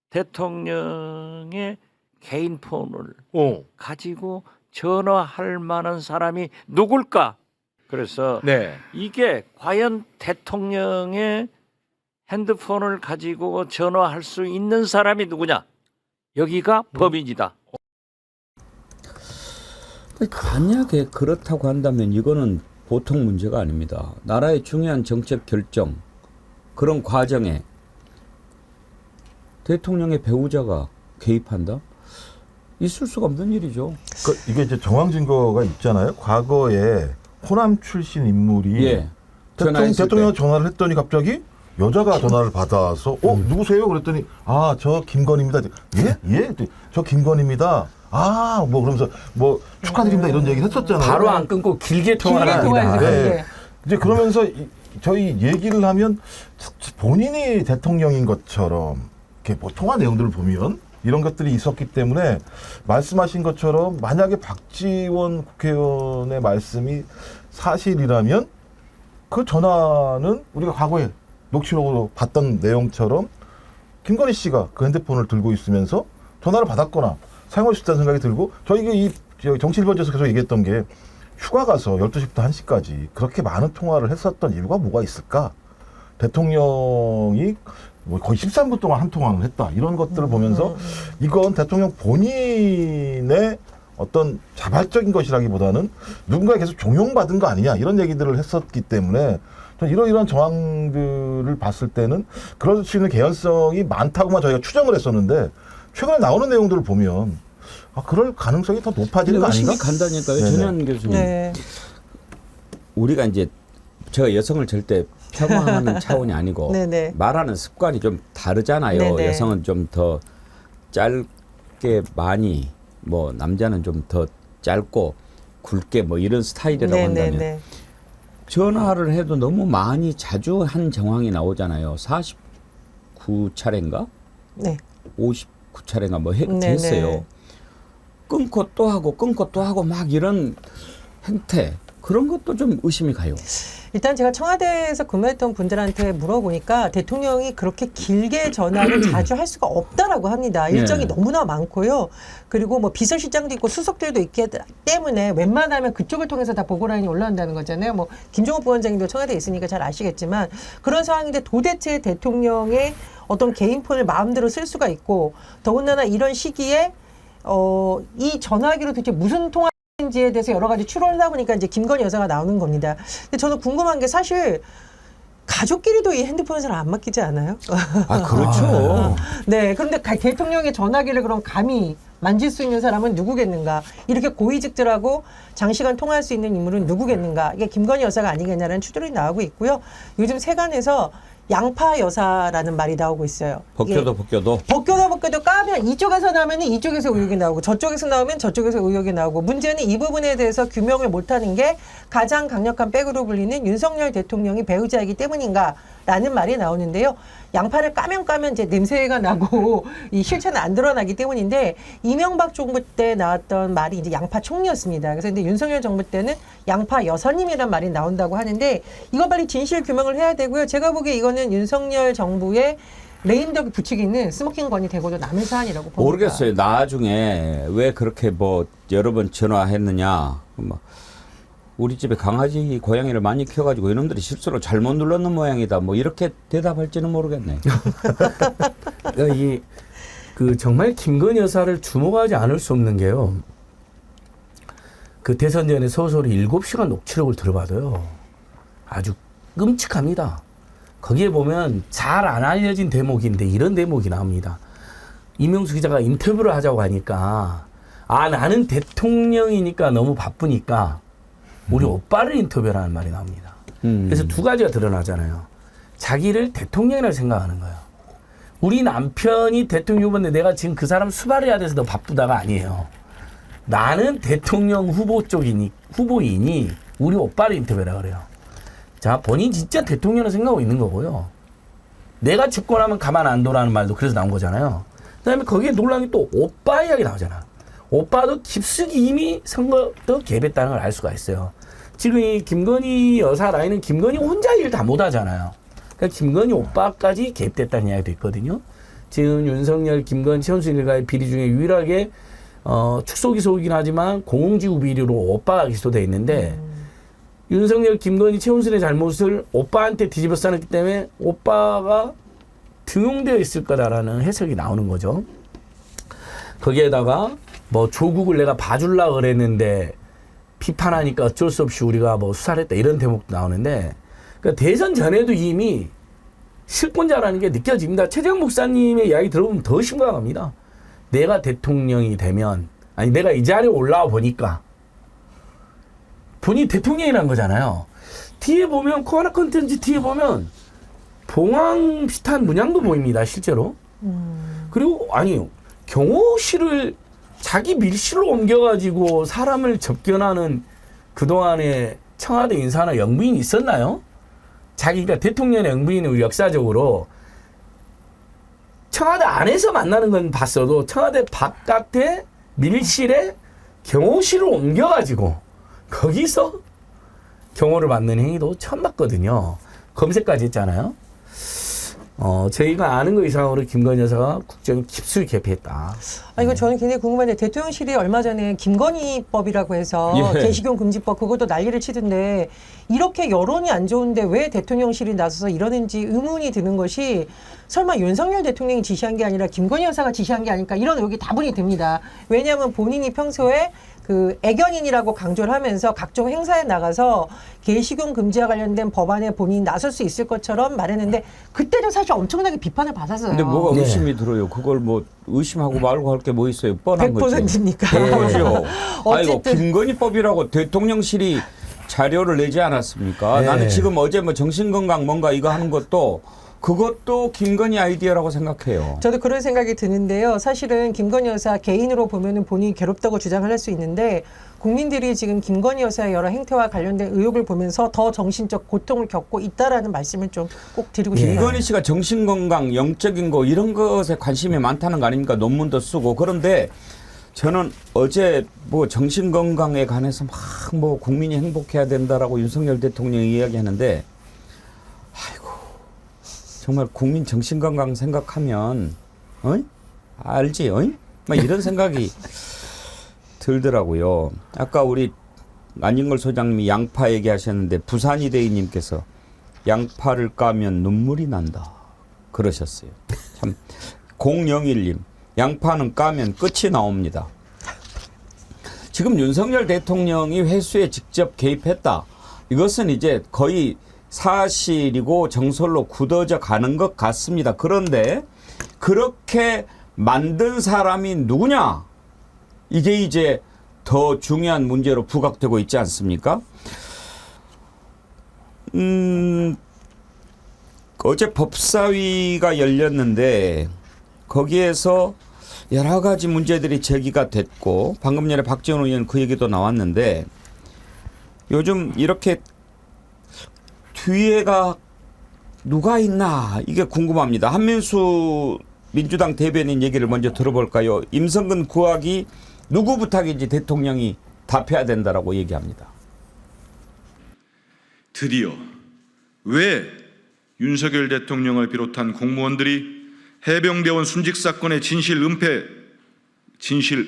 대통령의 개인 폰을 가지고 전화할 만한 사람이 누굴까? 그래서 네. 이게 과연 대통령의 핸드폰을 가지고 전화할 수 있는 사람이 누구냐? 여기가 범인이다. 만약에 그렇다고 한다면 이거는 보통 문제가 아닙니다. 나라의 중요한 정책 결정 그런 과정에 대통령의 배우자가 개입한다? 있을 수가 없는 일이죠. 이게 이제 정황 증거가 있잖아요. 과거에 호남 출신 인물이 예. 전화했을 대통령 때. 전화를 했더니 갑자기 여자가 전화를 받아서 누구세요? 그랬더니 저 김건희입니다. 예? 예? 저 김건희입니다. 뭐 그러면서 뭐 축하드립니다 이런 얘기 했었잖아요. 바로 안 끊고 길게 통화를 길게 합니다. 통화해서 네. 그게. 이제 그러면서 저희 얘기를 하면 본인이 대통령인 것처럼 이렇게 뭐 통화 내용들을 보면 이런 것들이 있었기 때문에 말씀하신 것처럼 만약에 박지원 국회의원의 말씀이 사실이라면 그 전화는 우리가 과거에 녹취록으로 봤던 내용처럼 김건희 씨가 그 핸드폰을 들고 있으면서 전화를 받았거나 사용할 수 있다는 생각이 들고 저희가 이 정치일보에서 계속 얘기했던 게 휴가 가서 12시부터 1시까지 그렇게 많은 통화를 했었던 이유가 뭐가 있을까? 대통령이 뭐 거의 13분 동안 한 통화를 했다. 이런 것들을 보면서 이건 대통령 본인의 어떤 자발적인 것이라기보다는 누군가에 계속 종용받은 거 아니냐 이런 얘기들을 했었기 때문에 전 이러이러한 정황들을 봤을 때는 그럴 수 있는 개연성이 많다고만 저희가 추정을 했었는데 최근에 나오는 내용들을 보면 그럴 가능성이 더 높아지는 거 아닌가? 의심이 간다니까요. 네네. 전현 교수님. 네. 우리가 이제 제가 여성을 절대 폄하하는 차원이 아니고 네네. 말하는 습관이 좀 다르잖아요. 네네. 여성은 좀 더 짧게 많이 뭐 남자는 좀 더 짧고 굵게 뭐 이런 스타일이라고 한다면 네네네. 전화를 해도 너무 많이 자주 한 정황이 나오잖아요. 49차례인가? 네. 59차례인가 뭐 네네. 했어요. 끊고 또 하고 끊고 또 하고 막 이런 행태 그런 것도 좀 의심이 가요. 일단 제가 청와대에서 근무했던 분들한테 물어보니까 대통령이 그렇게 길게 전화를 자주 할 수가 없다라고 합니다. 일정이 네. 너무나 많고요. 그리고 뭐 비서실장도 있고 수석들도 있기 때문에 웬만하면 그쪽을 통해서 다 보고라인이 올라온다는 거잖아요. 뭐 김종욱 부원장님도 청와대에 있으니까 잘 아시겠지만 그런 상황인데 도대체 대통령의 어떤 개인 폰을 마음대로 쓸 수가 있고 더군다나 이런 시기에 이 전화기로 도대체 무슨 통화인지에 대해서 여러 가지 추론을 하다 보니까 이제 김건희 여사가 나오는 겁니다. 근데 저는 궁금한 게 사실 가족끼리도 이 핸드폰을 잘 안 맡기지 않아요? 그렇죠. 네. 그런데 대통령의 전화기를 그럼 감히 만질 수 있는 사람은 누구겠는가? 이렇게 고위직들하고 장시간 통화할 수 있는 인물은 누구겠는가? 이게 김건희 여사가 아니겠냐라는 추론이 나오고 있고요. 요즘 세간에서 양파 여사라는 말이 나오고 있어요. 이게 벗겨도 벗겨도 까면 이쪽에서 나오면 이쪽에서 의혹이 나오고 저쪽에서 나오면 저쪽에서 의혹이 나오고 문제는 이 부분에 대해서 규명을 못하는 게 가장 강력한 백으로 불리는 윤석열 대통령이 배우자이기 때문인가라는 말이 나오는데요. 양파를 까면 이제 냄새가 나고 이 실체는 안 드러나기 때문인데 이명박 정부 때 나왔던 말이 이제 양파 총리였습니다. 그래서 근데 윤석열 정부 때는 양파 여사님이란 말이 나온다고 하는데 이거 빨리 진실 규명을 해야 되고요. 제가 보기에 이거는 윤석열 정부의 레임덕이 부추기는 스모킹건이 되고도 남은 사안이라고 봅니다. 모르겠어요. 나중에 왜 그렇게 뭐 여러 번 전화했느냐. 뭐 우리 집에 강아지, 고양이를 많이 키워가지고 이놈들이 실수로 잘못 눌렀는 모양이다. 뭐 이렇게 대답할지는 모르겠네. 그러니까 그 정말 김건희 여사를 주목하지 않을 수 없는 게요. 그 대선 전에 소설이 7시간 녹취록을 들어봐도요. 아주 끔찍합니다. 거기에 보면 잘 안 알려진 대목인데 이런 대목이 나옵니다. 이명수 기자가 인터뷰를 하자고 하니까 나는 대통령이니까 너무 바쁘니까 우리 오빠를 인터뷰하라는 말이 나옵니다. 그래서 두 가지가 드러나잖아요. 자기를 대통령이라고 생각하는 거예요. 우리 남편이 대통령 후보인데 내가 지금 그 사람 수발을 해야 돼서 너 바쁘다가 아니에요. 나는 대통령 후보이니 우리 오빠를 인터뷰하라 그래요. 자, 본인 진짜 대통령을 생각하고 있는 거고요. 내가 집권하면 가만 안 둬라는 말도 그래서 나온 거잖아요. 그 다음에 거기에 논란이 또 오빠 이야기 나오잖아. 오빠도 깊숙이 이미 선거도 개입했다는 걸 알 수가 있어요. 지금 이 김건희 여사 라인은 김건희 혼자 일 다 못 하잖아요. 그러니까 김건희 오빠까지 개입됐다는 이야기도 있거든요. 지금 윤석열, 김건희, 최은수 일가의 비리 중에 유일하게 축소 기소이긴 하지만 공공지구 비리로 오빠가 기소돼 있는데 윤석열, 김건희, 최은순의 잘못을 오빠한테 뒤집어 쌓았기 때문에 오빠가 등용되어 있을 거다라는 해석이 나오는 거죠. 거기에다가 뭐 조국을 내가 봐주려고 그랬는데 비판하니까 어쩔 수 없이 우리가 뭐 수사를 했다 이런 대목도 나오는데 그러니까 대선 전에도 이미 실권자라는 게 느껴집니다. 최재형 목사님의 이야기 들어보면 더 심각합니다. 내가 대통령이 되면 내가 이 자리에 올라와 보니까 본인이 대통령이라는 거잖아요. 뒤에 보면 코아나 컨텐츠 뒤에 보면 봉황 비슷한 문양도 보입니다. 실제로. 그리고 경호실을 자기 밀실로 옮겨가지고 사람을 접견하는 그동안에 청와대 인사나 영부인이 있었나요? 자기가 대통령의 영부인은 우리 역사적으로 청와대 안에서 만나는 건 봤어도 청와대 바깥에 밀실에 경호실을 옮겨가지고 거기서 경호를 받는 행위도 처음 봤거든요. 검색까지 했잖아요. 저희가 아는 것 이상으로 김건희 여사가 국정에 깊숙이 개입했다. 이거 저는 굉장히 궁금한데 대통령실이 얼마 전에 김건희법이라고 해서 개식용 금지법 그것도 난리를 치던데 이렇게 여론이 안 좋은데 왜 대통령실이 나서서 이러는지 의문이 드는 것이 설마 윤석열 대통령이 지시한 게 아니라 김건희 여사가 지시한 게 아닐까 이런 의혹이 다분히 듭니다. 왜냐하면 본인이 평소에 그 애견인이라고 강조를 하면서 각종 행사에 나가서 개식용 금지와 관련된 법안에 본인이 나설 수 있을 것처럼 말했는데 그때도 사실 엄청나게 비판을 받았어요. 근데 뭐가 의심이 들어요? 그걸 뭐 의심하고 말고 할 게 뭐 있어요? 뻔한 거지. 100%입니까? 그렇죠. 어쨌든. 김건희법이라고 대통령실이 자료를 내지 않았습니까? 네. 나는 지금 어제 뭐 정신건강 뭔가 이거 하는 것도 그것도 김건희 아이디어라고 생각해요. 저도 그런 생각이 드는데요. 사실은 김건희 여사 개인으로 보면은 본인이 괴롭다고 주장을 할 수 있는데 국민들이 지금 김건희 여사의 여러 행태와 관련된 의혹을 보면서 더 정신적 고통을 겪고 있다라는 말씀을 좀 꼭 드리고 싶어요. 김건희 씨가 정신건강, 영적인 거 이런 것에 관심이 많다는 거 아닙니까? 논문도 쓰고. 그런데 저는 어제 뭐 정신건강에 관해서 막 뭐 국민이 행복해야 된다라고 윤석열 대통령이 이야기하는데 아이고 정말 국민 정신건강 생각하면 알지? 막 이런 생각이 들더라고요. 아까 우리 안진걸 소장님이 양파 얘기하셨는데 부산이대희님께서 양파를 까면 눈물이 난다 그러셨어요. 참 001님 양파는 까면 끝이 나옵니다. 지금 윤석열 대통령이 회수에 직접 개입했다. 이것은 이제 거의 사실이고 정설로 굳어져 가는 것 같습니다. 그런데 그렇게 만든 사람이 누구냐? 이게 이제 더 중요한 문제로 부각되고 있지 않습니까? 어제 법사위가 열렸는데 거기에서 여러 가지 문제들이 제기가 됐고 방금 전에 박지원 의원 그 얘기도 나왔는데 요즘 이렇게 뒤에가 누가 있나 이게 궁금합니다. 한민수 민주당 대변인 얘기를 먼저 들어볼까요? 임성근 구학이 누구 부탁인지 대통령이 답해야 된다라고 얘기합니다. 드디어 왜 윤석열 대통령을 비롯한 공무원들이 해병대원 순직 사건의 진실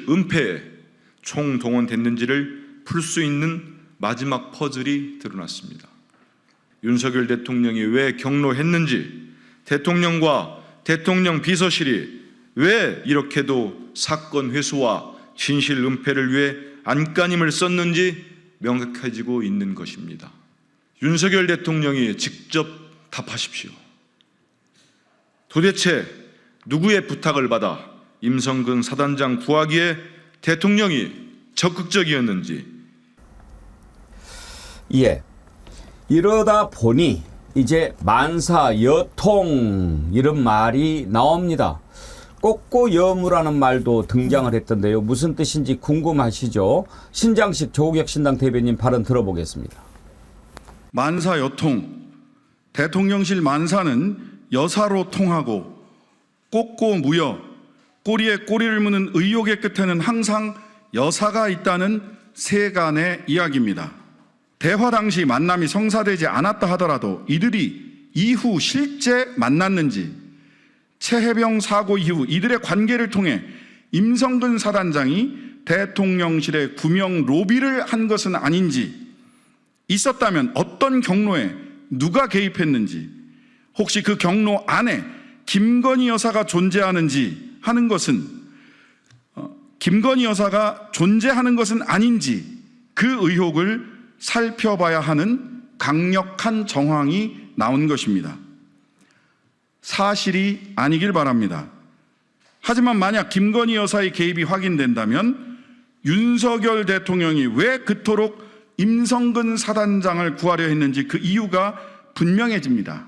은폐에 총동원됐는지를 풀 수 있는 마지막 퍼즐이 드러났습니다. 윤석열 대통령이 왜 경로했는지, 대통령과 대통령 비서실이 왜 이렇게도 사건 회수와 진실 은폐를 위해 안간힘을 썼는지 명확해지고 있는 것입니다. 윤석열 대통령이 직접 답하십시오. 도대체 누구의 부탁을 받아 임성근 사단장 구하기에 대통령이 적극적이었는지. 예. 이러다 보니 이제 만사여통 이런 말이 나옵니다. 꼬꼬여무라는 말도 등장을 했던데요. 무슨 뜻인지 궁금하시죠? 신장식 조국혁 신당 대변인 발언 들어보겠습니다. 만사여통, 대통령실 만사는 여사로 통하고 꼬꼬무여, 꼬리에 꼬리를 무는 의혹의 끝에는 항상 여사가 있다는 세간의 이야기입니다. 대화 당시 만남이 성사되지 않았다 하더라도 이들이 이후 실제 만났는지, 최해병 사고 이후 이들의 관계를 통해 임성근 사단장이 대통령실에 구명 로비를 한 것은 아닌지, 있었다면 어떤 경로에 누가 개입했는지, 혹시 그 경로 안에 김건희 여사가 존재하는지 하는 것은 김건희 여사가 존재하는 것은 아닌지 그 의혹을 살펴봐야 하는 강력한 정황이 나온 것입니다. 사실이 아니길 바랍니다. 하지만 만약 김건희 여사의 개입이 확인된다면 윤석열 대통령이 왜 그토록 임성근 사단장을 구하려 했는지 그 이유가 분명해집니다.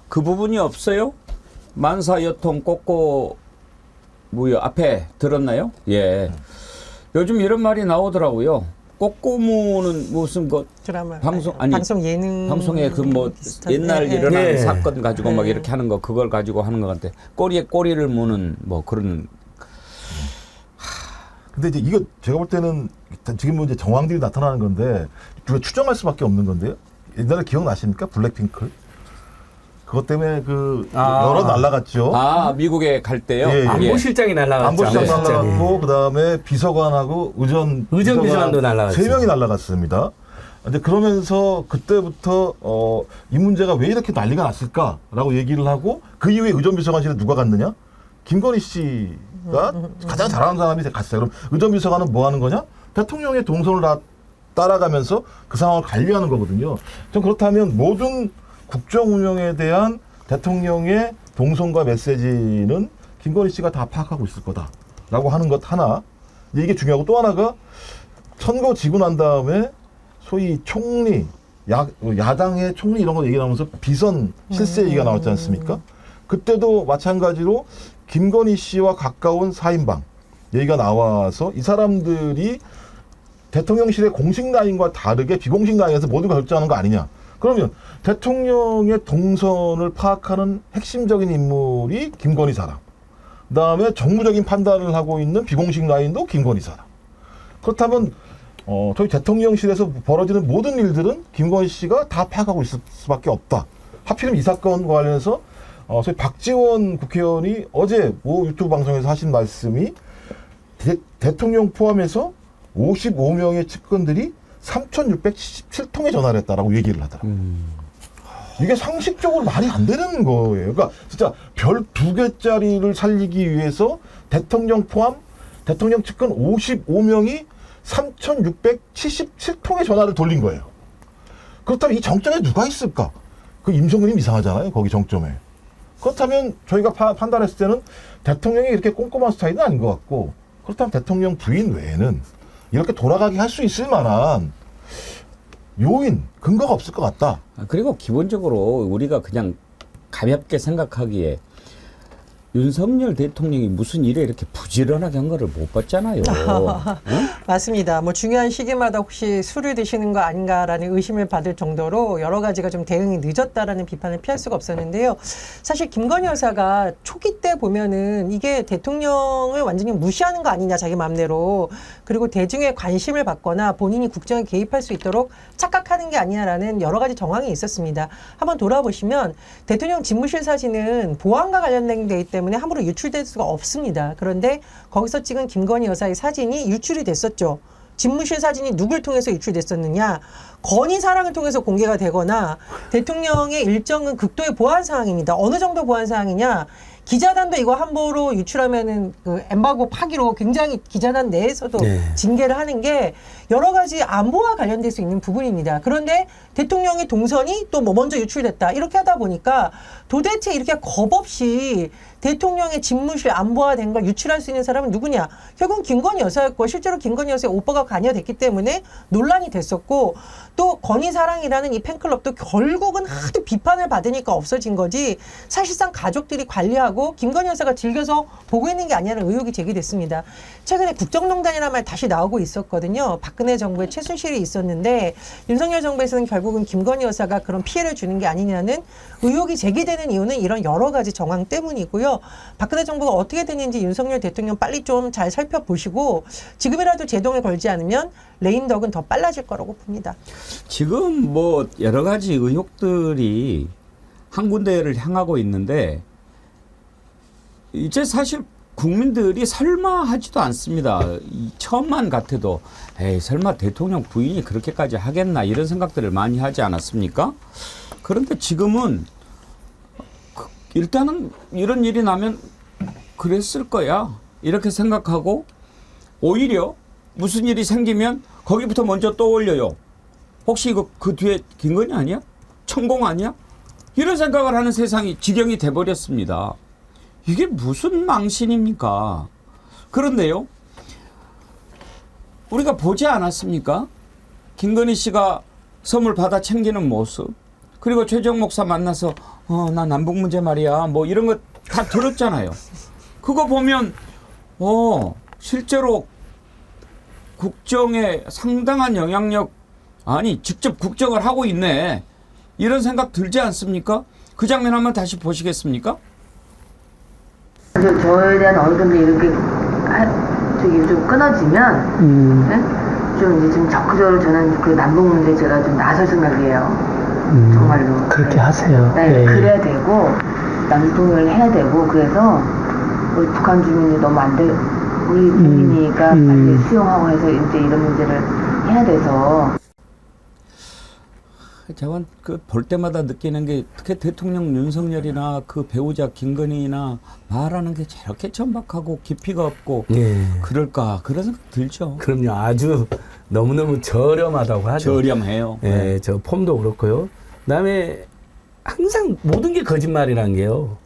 그 부분이 없어요? 만사여통 꼬꼬무여 앞에 들었나요? 예. 요즘 이런 말이 나오더라고요. 꼬꼬무는 무슨 것 드라마 방송 예능 방송에 그 뭐 옛날 네. 일어난 네. 사건 가지고 막 네. 이렇게 하는 거 그걸 가지고 하는 것 같아. 꼬리에 꼬리를 무는 뭐 그런. 근데 이제 이거 제가 볼 때는 지금 뭐 이제 정황들이 나타나는 건데 우리가 추정할 수밖에 없는 건데요. 옛날에 기억나십니까? 블랙핑크. 그것 때문에 그 여러 날라갔죠. 아 미국에 갈 때요. 예, 예. 안보실장이 날라갔죠. 안보실장 안보실장이. 날라갔고 그다음에 비서관하고 의전 비서관도 날라갔죠. 3명이 날라갔습니다. 근데 그러면서 그때부터 이 문제가 왜 이렇게 난리가 났을까라고 얘기를 하고 그 이후에 의전 비서관실에 누가 갔느냐? 김건희 씨가 가장 잘하는 사람이 갔어요. 그럼 의전 비서관은 뭐 하는 거냐? 대통령의 동선을 따라가면서 그 상황을 관리하는 거거든요. 전 그렇다면 모든 국정 운영에 대한 대통령의 동선과 메시지는 김건희 씨가 다 파악하고 있을 거다라고 하는 것 하나. 이게 중요하고 또 하나가 선거 지고 난 다음에 소위 총리, 야당의 총리 이런 거 얘기 나오면서 비선 실세 얘기가 나왔지 않습니까? 그때도 마찬가지로 김건희 씨와 가까운 4인방 얘기가 나와서 이 사람들이 대통령실의 공식 라인과 다르게 비공식 라인에서 모두가 결정하는 거 아니냐. 그러면 대통령의 동선을 파악하는 핵심적인 인물이 김건희 사람. 그다음에 정무적인 판단을 하고 있는 비공식 라인도 김건희 사람. 그렇다면 저희 대통령실에서 벌어지는 모든 일들은 김건희 씨가 다 파악하고 있을 수밖에 없다. 하필이면 이 사건과 관련해서 저희 박지원 국회의원이 어제 모 유튜브 방송에서 하신 말씀이 대통령 포함해서 55명의 측근들이 3,677통의 전화를 했다라고 얘기를 하더라고요. 이게 상식적으로 말이 안 되는 거예요. 그러니까 진짜 별 2개짜리를 살리기 위해서 대통령 포함 대통령 측근 55명이 3,677통의 전화를 돌린 거예요. 그렇다면 이 정점에 누가 있을까? 그 임성근이 이상하잖아요. 거기 정점에. 그렇다면 저희가 판단했을 때는 대통령이 이렇게 꼼꼼한 스타일은 아닌 것 같고, 그렇다면 대통령 부인 외에는 이렇게 돌아가게 할 수 있을 만한 요인, 근거가 없을 것 같다. 그리고 기본적으로 우리가 그냥 가볍게 생각하기에 윤석열 대통령이 무슨 일에 이렇게 부지런하게 한 거를 못 봤잖아요. 응? 맞습니다. 뭐 중요한 시기마다 혹시 술을 드시는 거 아닌가라는 의심을 받을 정도로 여러 가지가 좀 대응이 늦었다라는 비판을 피할 수가 없었는데요. 사실 김건희 여사가 초기 때 보면은 이게 대통령을 완전히 무시하는 거 아니냐 자기 마음대로, 그리고 대중의 관심을 받거나 본인이 국정에 개입할 수 있도록 착각하는 게 아니냐라는 여러 가지 정황이 있었습니다. 한번 돌아보시면 대통령 집무실 사진은 보안과 관련된 게 있기 때문에 함부로 유출될 수가 없습니다. 그런데 거기서 찍은 김건희 여사의 사진이 유출이 됐었죠. 집무실 사진이 누굴 통해서 유출됐었느냐? 건희 사랑을 통해서 공개가 되거나 대통령의 일정은 극도의 보안 사항입니다. 어느 정도 보안 사항이냐? 기자단도 이거 함부로 유출하면은 그 엠바고 파기로 굉장히 기자단 내에서도 징계를 하는 게 여러 가지 안보와 관련될 수 있는 부분입니다. 그런데 대통령의 동선이 또 뭐 먼저 유출됐다 이렇게 하다 보니까 도대체 이렇게 겁 없이 대통령의 집무실 안보화된 걸 유출할 수 있는 사람은 누구냐? 결국은 김건희 여사였고, 실제로 김건희 여사의 오빠가 관여됐기 때문에 논란이 됐었고, 또 건희사랑이라는 이 팬클럽도 결국은 하도 비판을 받으니까 없어진 거지, 사실상 가족들이 관리하고 김건희 여사가 즐겨서 보고 있는 게 아니라는 의혹이 제기됐습니다. 최근에 국정농단이라는 말 다시 나오고 있었거든요. 박근혜 정부의 최순실이 있었는데 윤석열 정부에서는 결국은 김건희 여사가 그런 피해를 주는 게 아니냐는 의혹이 제기되는 이유는 이런 여러 가지 정황 때문이고요. 박근혜 정부가 어떻게 되는지 윤석열 대통령 빨리 좀 잘 살펴보시고 지금이라도 제동에 걸지 않으면 레임덕은 더 빨라질 거라고 봅니다. 지금 뭐 여러 가지 의혹들이 한 군데를 향하고 있는데 이제 사실 국민들이 설마 하지도 않습니다. 처음만 같아도 에이 설마 대통령 부인이 그렇게까지 하겠나 이런 생각들을 많이 하지 않았습니까? 그런데 지금은 일단은 이런 일이 나면 그랬을 거야 이렇게 생각하고 오히려 무슨 일이 생기면 거기부터 먼저 떠올려요. 혹시 이거 그 뒤에 김건희 아니야? 천공 아니야? 이런 생각을 하는 세상이 지경이 돼버렸습니다. 이게 무슨 망신입니까? 그런데요, 우리가 보지 않았습니까? 김건희 씨가 선물 받아 챙기는 모습, 그리고 최재형 목사 만나서 나 남북 문제 말이야 뭐 이런 거 다 들었잖아요. 그거 보면 실제로 국정에 상당한 영향력, 아니 직접 국정을 하고 있네 이런 생각 들지 않습니까? 그 장면 한번 다시 보시겠습니까? 저에 대한 어느 정도 이렇게 좀 끊어지면 네? 좀 이제 좀 적극적으로 저는 그 남북 문제 제가 좀 나설 생각이에요. 정말로. 그렇게 하세요. 네, 그래야 되고 남북 통일을 해야 되고, 그래서 우리 북한 주민이 너무 안 돼. 우리 국민이니까 빨리 수용하고 해서 이제 이런 문제를 해야 돼서. 제가 볼 때마다 느끼는 게 특히 대통령 윤석열이나 그 배우자 김건희나 말하는 게 저렇게 천박하고 깊이가 없고 그럴까 그런 생각 들죠. 그럼요. 아주 너무너무 저렴하다고 하죠. 저렴해요. 네, 저 폼도 그렇고요. 그다음에 항상 모든 게 거짓말이라는 게요.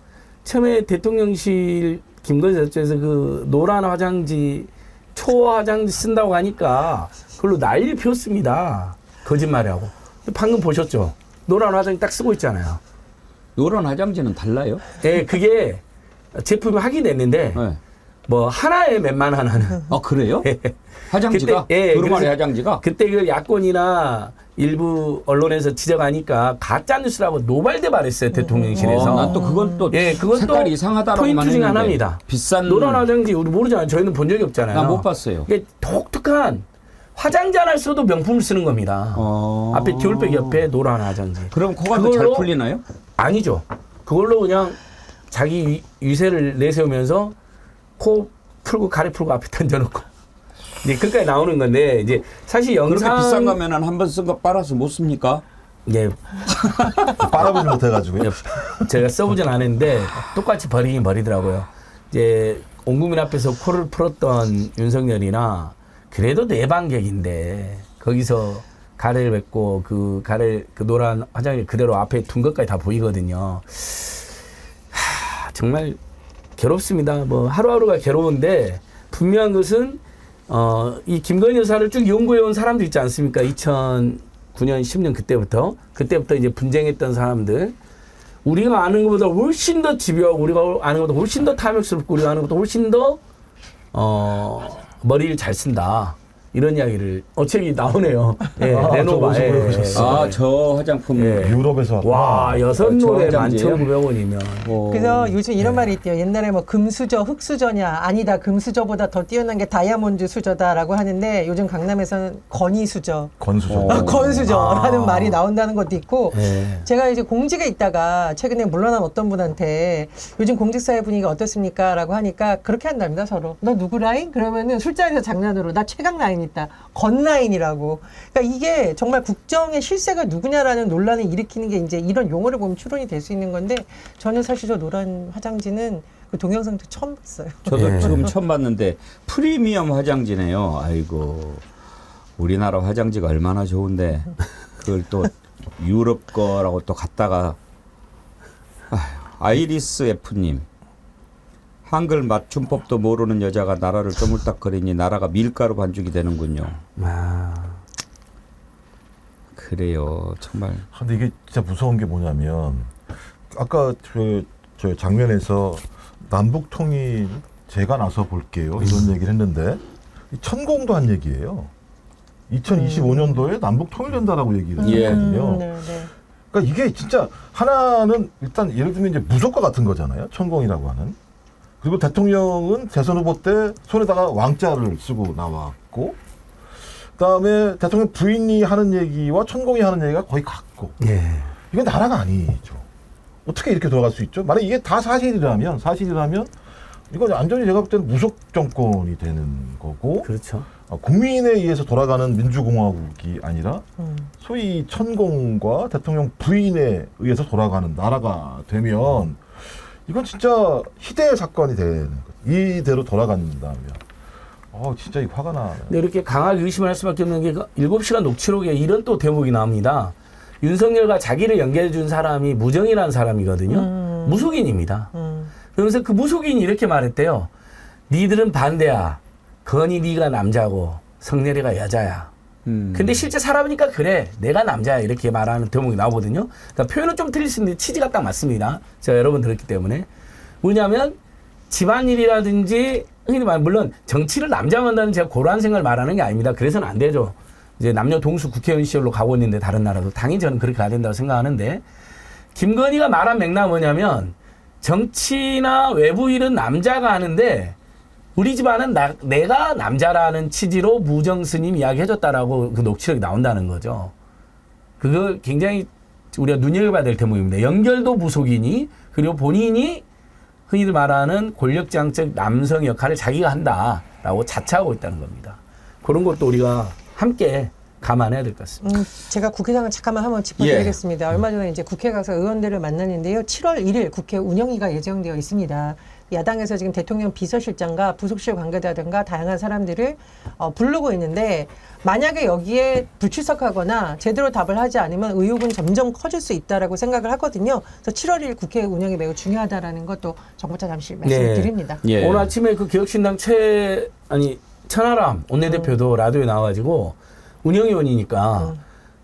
처음에 대통령실 김건희 여사에서 그 노란 화장지, 초화장지 쓴다고 하니까 그걸로 난리 피웠습니다. 거짓말이라고. 방금 보셨죠? 노란 화장지 딱 쓰고 있잖아요. 노란 화장지는 달라요? 네, 그게 제품이 확인됐는데 네. 뭐 하나에 몇만 하나는. 아 그래요? 화장지가? 그때, 두루마리 화장지가? 그때 그 야권이나 일부 언론에서 지적하니까 가짜 뉴스라고 노발대발했어요. 대통령실에서. 난 또 그건 또 그건 색깔이 또 이상하다라고만 포인트 중에 했는데. 하나입니다. 비싼 노란 화장지 우리 모르잖아요. 저희는 본 적이 없잖아요. 나 못 봤어요. 이게 독특한 화장지 하나 써도 명품을 쓰는 겁니다. 앞에 듀얼백 옆에 노란 화장지. 그럼 코가 더 잘 풀리나요? 아니죠. 그걸로 그냥 자기 위세를 내세우면서 코 풀고 가래 풀고 앞에 던져놓고. 이제 끝까지 나오는 건데, 이제 사실 영상. 그렇게 비싼 거면 한 번 쓴 거 빨아서 못 씁니까? 예. 빨아보지 못해가지고요. 제가 써보진 않았는데 똑같이 버리긴 버리더라고요. 이제 온 국민 앞에서 코를 풀었던 윤석열이나 그래도 내방객인데 거기서 가래를 뱉고 그 노란 화장을 그대로 앞에 둔 것까지 다 보이거든요. 정말 괴롭습니다. 뭐 하루하루가 괴로운데 분명한 것은 이 김건희 여사를 쭉 연구해온 사람도 있지 않습니까? 9년, 10년 그때부터 이제 분쟁했던 사람들, 우리가 아는 것보다 훨씬 더 집요하고, 우리가 아는 것보다 훨씬 더 탐욕스럽고, 우리가 아는 것보다 훨씬 더 머리를 잘 쓴다. 이런 이야기를 책이 나오네요. 예, 레노바. 저 보셨어요? 저 화장품 예. 유럽에서 와, 여섯 저 노래 화장지예요? 11,900원이면. 그래서 요즘 이런 말이 있대요. 옛날에 뭐 금수저, 흑수저냐. 아니다. 금수저보다 더 뛰어난 게 다이아몬드 수저다라고 하는데 요즘 강남에서는 건이수저. 건수죠. 건수저라는 말이 나온다는 것도 있고 예. 제가 이제 공직에 있다가 최근에 물러난 어떤 분한테 요즘 공직사회 분위기가 어떻습니까? 라고 하니까 그렇게 한답니다, 서로. 너 누구 라인? 그러면은 술자리에서 장난으로 나 최강 라인 있다. 건 라인이라고. 그러니까 이게 정말 국정의 실세가 누구냐라는 논란을 일으키는 게 이제 이런 용어를 보면 추론이 될 수 있는 건데 저는 사실 저 노란 화장지는 그 동영상도 처음 봤어요. 저도 예. 지금 처음 봤는데 프리미엄 화장지네요. 아이고, 우리나라 화장지가 얼마나 좋은데 그걸 또 유럽 거라고 또 갖다가. 아이리스 F님, 한글 맞춤법도 모르는 여자가 나라를 쪼물딱거리니 나라가 밀가루 반죽이 되는군요. 그래요, 정말. 근데 이게 진짜 무서운 게 뭐냐면 아까 저 장면에서 남북 통일 제가 나서 볼게요 이런 얘기를 했는데 천공도 한 얘기예요. 2025년도에 남북 통일된다라고 얘기를 예. 했거든요. 네. 그러니까 이게 진짜 하나는 일단 예를 들면 이제 무속과 같은 거잖아요. 천공이라고 하는. 그리고 대통령은 대선 후보 때 손에다가 왕자를 쓰고 나왔고, 그다음에 대통령 부인이 하는 얘기와 천공이 하는 얘기가 거의 같고. 예. 이건 나라가 아니죠. 어떻게 이렇게 돌아갈 수 있죠? 만약 이게 다 사실이라면 이건 완전히 제가 볼 때는 무속 정권이 되는 거고, 그렇죠. 국민에 의해서 돌아가는 민주공화국이 아니라 소위 천공과 대통령 부인에 의해서 돌아가는 나라가 되면 이건 진짜 희대의 사건이 되는 거죠. 이대로 돌아간다면. 진짜 이거 화가 나. 근데 이렇게 강하게 의심할 수밖에 없는 게 7시간 녹취록에 이런 또 대목이 나옵니다. 윤석열과 자기를 연결해 준 사람이 무정이라는 사람이거든요. 무속인입니다. 그러면서 그 무속인이 이렇게 말했대요. 니들은 반대야. 건이 네가 남자고 성렬이가 여자야. 근데 실제 살아보니까 그래. 내가 남자야. 이렇게 말하는 대목이 나오거든요. 그러니까 표현은 좀 틀릴 수 있는데 취지가 딱 맞습니다. 제가 여러 번 들었기 때문에. 뭐냐면 집안일이라든지 흔히 말 물론 정치를 남자만 한다는 제가 그러한 생각을 말하는 게 아닙니다. 그래서는 안 되죠. 이제 남녀 동수 국회의원 시절로 가고 있는데 다른 나라도 당연히 저는 그렇게 가야 된다고 생각하는데 김건희가 말한 맥락은 뭐냐면 정치나 외부 일은 남자가 하는데 우리 집안은 내가 남자라는 취지로 무정 스님 이야기해줬다라고 그 녹취록이 나온다는 거죠. 그거 굉장히 우리가 눈여겨봐야 될 대목입니다. 연결도 무속이니 그리고 본인이 흔히들 말하는 권력장적 남성 역할을 자기가 한다라고 자처하고 있다는 겁니다. 그런 것도 우리가 함께 감안해야 될 것 같습니다. 제가 국회장을 잠깐만 한번 짚어드리겠습니다. 얼마 전에 이제 국회 가서 의원들을 만났는데요. 7월 1일 국회 운영위가 예정되어 있습니다. 야당에서 지금 대통령 비서실장과 부속실 관계자든가 다양한 사람들을 부르고 있는데 만약에 여기에 불출석하거나 제대로 답을 하지 않으면 의혹은 점점 커질 수 있다라고 생각을 하거든요. 그래서 7월 1일 국회 운영이 매우 중요하다라는 것도 정부차 잠시 말씀을 드립니다. 예. 오늘 아침에 그 개혁신당 천하람 원내대표도 라디오에 나와가지고 운영위원이니까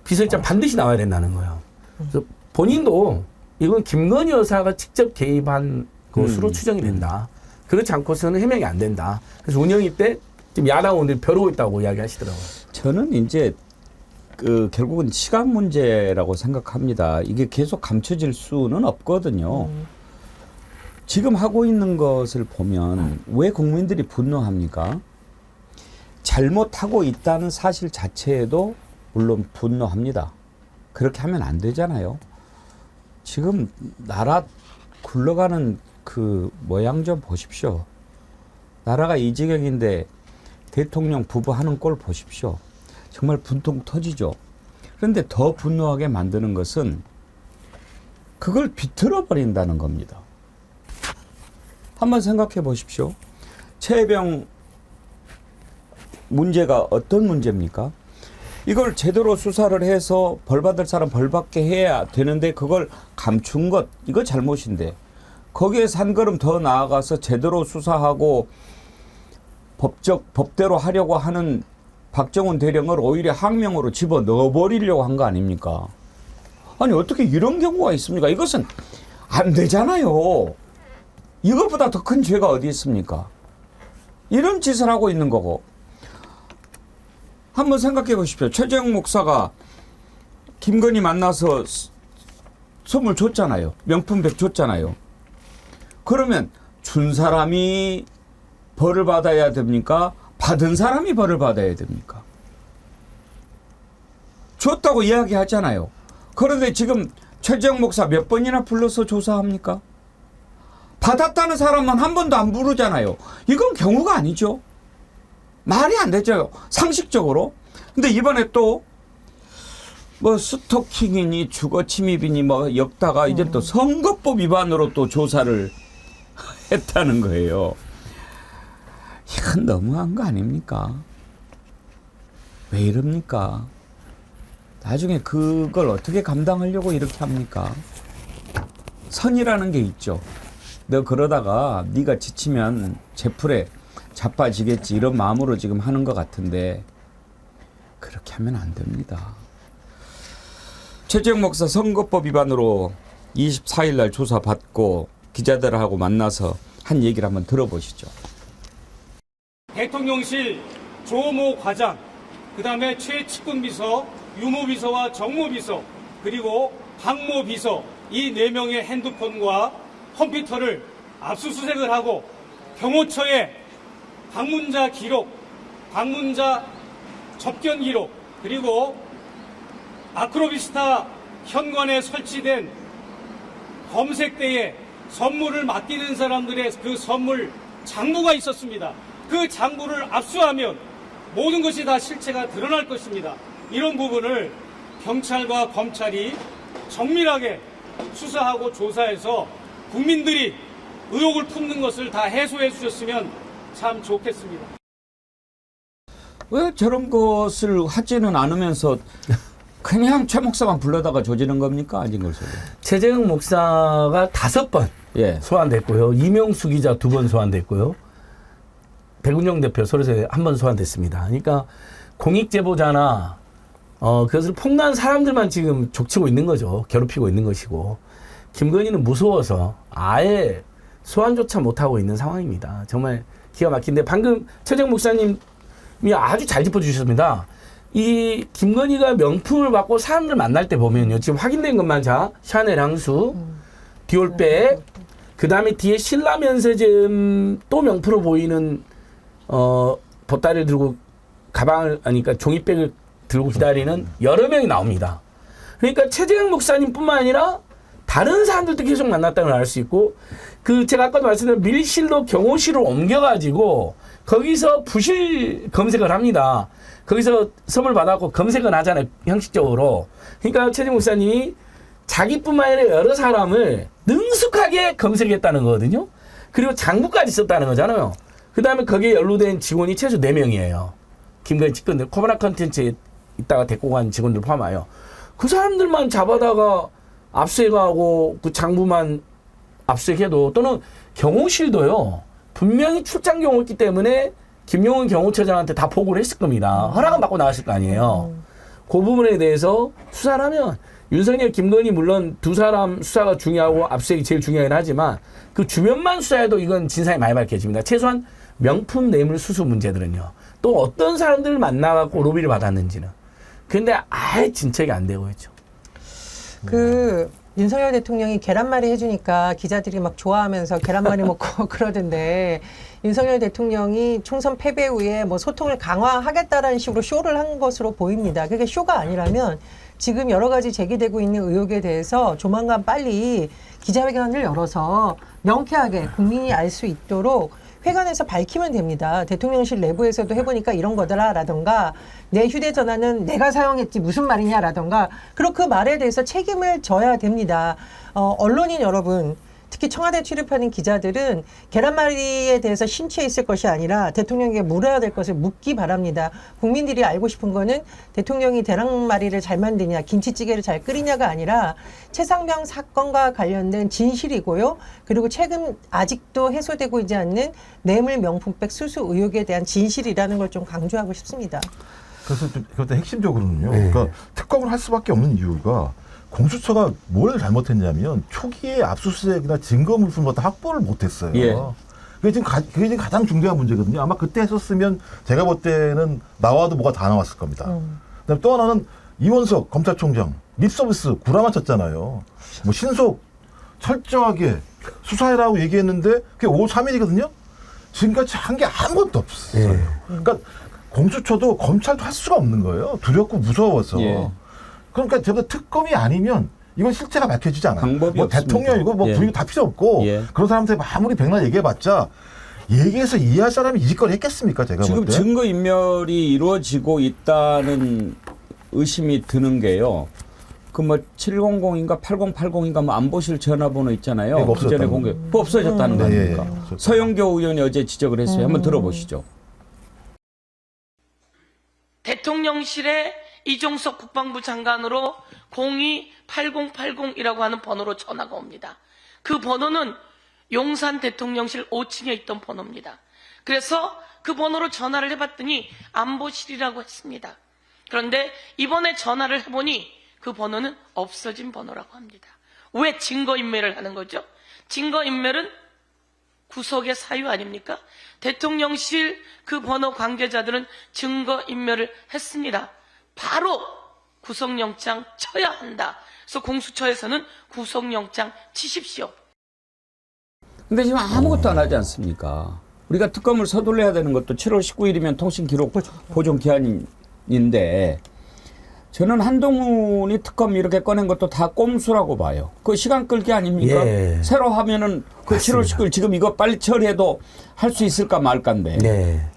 비서실장 반드시 나와야 된다는 거예요. 그래서 본인도 이건 김건희 여사가 직접 개입한 것으로 추정이 된다. 그렇지 않고서는 해명이 안 된다. 그래서 운영위 때 지금 야당 의원들이 벼르고 있다고 이야기하시더라고요. 저는 이제 결국은 시간 문제라고 생각합니다. 이게 계속 감춰질 수는 없거든요. 지금 하고 있는 것을 보면 왜 국민들이 분노합니까? 잘못하고 있다는 사실 자체에도 물론 분노합니다. 그렇게 하면 안 되잖아요. 지금 나라 굴러가는 그 모양 좀 보십시오. 나라가 이 지경인데 대통령 부부 하는 꼴 보십시오. 정말 분통 터지죠. 그런데 더 분노하게 만드는 것은 그걸 비틀어 버린다는 겁니다. 한번 생각해 보십시오. 최혜병 문제가 어떤 문제입니까? 이걸 제대로 수사를 해서 벌 받을 사람 벌 받게 해야 되는데 그걸 감춘 것, 이거 잘못인데 거기에서 한 걸음 더 나아가서 제대로 수사하고 법대로 하려고 하는 박정훈 대령을 오히려 항명으로 집어 넣어버리려고 한 거 아닙니까? 아니 어떻게 이런 경우가 있습니까? 이것은 안 되잖아요. 이것보다 더 큰 죄가 어디 있습니까? 이런 짓을 하고 있는 거고. 한번 생각해 보십시오. 최재형 목사가 김건희 만나서 선물 줬잖아요. 명품백 줬잖아요. 그러면 준 사람이 벌을 받아야 됩니까? 받은 사람이 벌을 받아야 됩니까? 줬다고 이야기하잖아요. 그런데 지금 최재형 목사 몇 번이나 불러서 조사합니까? 받았다는 사람만 한 번도 안 부르잖아요. 이건 경우가 아니죠. 말이 안 되죠. 상식적으로. 근데 이번에 또 뭐 스토킹이니 주거 침입이니 뭐 엮다가 이제 또 선거법 위반으로 또 조사를 했다는 거예요. 이건 너무한 거 아닙니까? 왜 이럽니까? 나중에 그걸 어떻게 감당하려고 이렇게 합니까? 선이라는 게 있죠. 너 그러다가 네가 지치면 제풀에 자빠지겠지 이런 마음으로 지금 하는 것 같은데 그렇게 하면 안 됩니다. 최재형 목사 선거법 위반으로 24일 날 조사받고 기자들하고 만나서 한 얘기를 한번 들어보시죠. 대통령실 조모 과장, 그다음에 최측근 비서, 유모 비서와 정모 비서, 그리고 박모 비서 이 4명의 핸드폰과 컴퓨터를 압수수색을 하고 경호처에 방문자 기록, 방문자 접견 기록, 그리고 아크로비스타 현관에 설치된 검색대에 선물을 맡기는 사람들의 그 선물 장부가 있었습니다. 그 장부를 압수하면 모든 것이 다 실체가 드러날 것입니다. 이런 부분을 경찰과 검찰이 정밀하게 수사하고 조사해서 국민들이 의혹을 품는 것을 다 해소해 주셨으면 참 좋겠습니다. 왜 저런 것을 하지는 않으면서 그냥 최 목사만 불러다가 조지는 겁니까? 아닌 것으로. 최재형 목사가 5번 예. 소환됐고요. 이명수 기자 2번 소환됐고요. 백운영 대표 서울에서 1번 소환됐습니다. 그러니까 공익제보자나 그것을 폭로한 사람들만 지금 족치고 있는 거죠. 괴롭히고 있는 것이고. 김건희는 무서워서 아예 소환조차 못하고 있는 상황입니다. 정말 기가 막힌데 방금 최재형 목사님이 아주 잘 짚어주셨습니다. 이 김건희가 명품을 받고 사람들 만날 때 보면요. 지금 확인된 것만 자 샤넬 향수, 디올백, 그 다음에 뒤에 신라 면세점 또 명품으로 보이는 보따리를 들고 가방을 그러니까 종이백을 들고 기다리는 여러 명이 나옵니다. 그러니까 최재형 목사님뿐만 아니라 다른 사람들도 계속 만났다는 걸 알 수 있고 그 제가 아까도 말씀드린 밀실로 경호실을 옮겨가지고 거기서 부실 검색을 합니다. 거기서 선물 받았고 검색은 하잖아요. 형식적으로. 그러니까 최재형 목사님이 자기뿐만 아니라 여러 사람을 능숙하게 검색했다는 거거든요. 그리고 장부까지 썼다는 거잖아요. 그 다음에 거기에 연루된 직원이 최소 4명이에요. 김건희 측근들, 코바나 컨텐츠에 있다가 데리고 간 직원들 포함하여. 그 사람들만 잡아다가 압수해가고 그 장부만 압수해도 또는 경호실도요. 분명히 출장 경호였기 때문에 김용은 경호처장한테 다 보고를 했을 겁니다. 허락은 받고 나왔을 거 아니에요. 그 부분에 대해서 수사를 하면 윤석열, 김건희 물론 두 사람 수사가 중요하고 압수수색이 제일 중요하긴 하지만 그 주변만 수사해도 이건 진상이 많이 밝혀집니다. 최소한 명품 뇌물 수수 문제들은요. 또 어떤 사람들을 만나갖고 로비를 받았는지는. 근데 아예 진척이 안 되고 있죠. 윤석열 대통령이 계란말이 해주니까 기자들이 막 좋아하면서 계란말이 먹고 그러던데 윤석열 대통령이 총선 패배 후에 뭐 소통을 강화하겠다라는 식으로 쇼를 한 것으로 보입니다. 그게 쇼가 아니라면 지금 여러 가지 제기되고 있는 의혹에 대해서 조만간 빨리 기자회견을 열어서 명쾌하게 국민이 알 수 있도록 회관에서 밝히면 됩니다. 대통령실 내부에서도 해보니까 이런 거더라라던가 내 휴대전화는 내가 사용했지 무슨 말이냐라던가 그리고 그 말에 대해서 책임을 져야 됩니다. 언론인 여러분 특히 청와대 출입하는 기자들은 계란말이에 대해서 심취해 있을 것이 아니라 대통령에게 물어야 될 것을 묻기 바랍니다. 국민들이 알고 싶은 거는 대통령이 계란말이를 잘 만드냐 김치찌개를 잘 끓이냐가 아니라 최상병 사건과 관련된 진실이고요. 그리고 최근 아직도 해소되고 있지 않는 뇌물 명품백 수수 의혹에 대한 진실이라는 걸 좀 강조하고 싶습니다. 그래서 좀 그것도 핵심적으로는요. 그러니까 특검을 할 수밖에 없는 이유가 공수처가 뭘 잘못했냐면 초기에 압수수색이나 증거 물품을 확보를 못했어요. 예. 그게 지금 가장 중대한 문제거든요. 아마 그때 했었으면 제가 볼 때는 나와도 뭐가 다 나왔을 겁니다. 그다음에 또 하나는 이원석 검찰총장 립서비스 구라만 쳤잖아요. 뭐 신속 철저하게 수사해라고 얘기했는데 그게 5, 3일이거든요. 지금까지 한 게 아무것도 없어요. 그러니까 공수처도 검찰도 할 수가 없는 거예요. 두렵고 무서워서. 예. 그러니까 제가 특검이 아니면 이건 실체가 밝혀지지 않아요. 방법이 뭐 없습니다. 대통령이고 뭐 예. 부인도 다 필요 없고 예. 그런 사람한테 아무리 백날 얘기해봤자 얘기해서 이해할 사람이 이 짓거리 했겠습니까? 제가 지금 볼 때. 증거 인멸이 이루어지고 있다는 의심이 드는 게요. 그 뭐 700인가 8080인가 뭐 안보실 전화번호 있잖아요. 이거 그 전에 없어졌다는 공개. 그거 없어졌다는 거 아닙니까? 예. 서영교 의원이 어제 지적을 했어요. 한번 들어보시죠. 대통령실에 이종석 국방부 장관으로 028080이라고 하는 번호로 전화가 옵니다. 그 번호는 용산 대통령실 5층에 있던 번호입니다. 그래서 그 번호로 전화를 해봤더니 안보실이라고 했습니다. 그런데 이번에 전화를 해보니 그 번호는 없어진 번호라고 합니다. 왜 증거인멸을 하는 거죠? 증거인멸은 구속의 사유 아닙니까? 대통령실 그 번호 관계자들은 증거인멸을 했습니다. 바로 구속영장 쳐야 한다. 그래서 공수처에서는 구속영장 치십시오. 근데 지금 아무것도 안 하지 않습니까? 우리가 특검을 서둘러야 되는 것도 7월 19일이면 통신기록 보존 기한인데 저는 한동훈이 특검 이렇게 꺼낸 것도 다 꼼수라고 봐요. 그 시간 끌기 아닙니까? 예. 새로 하면은 그 7월 19일 지금 이거 빨리 처리해도 할 수 있을까 말까인데. 네.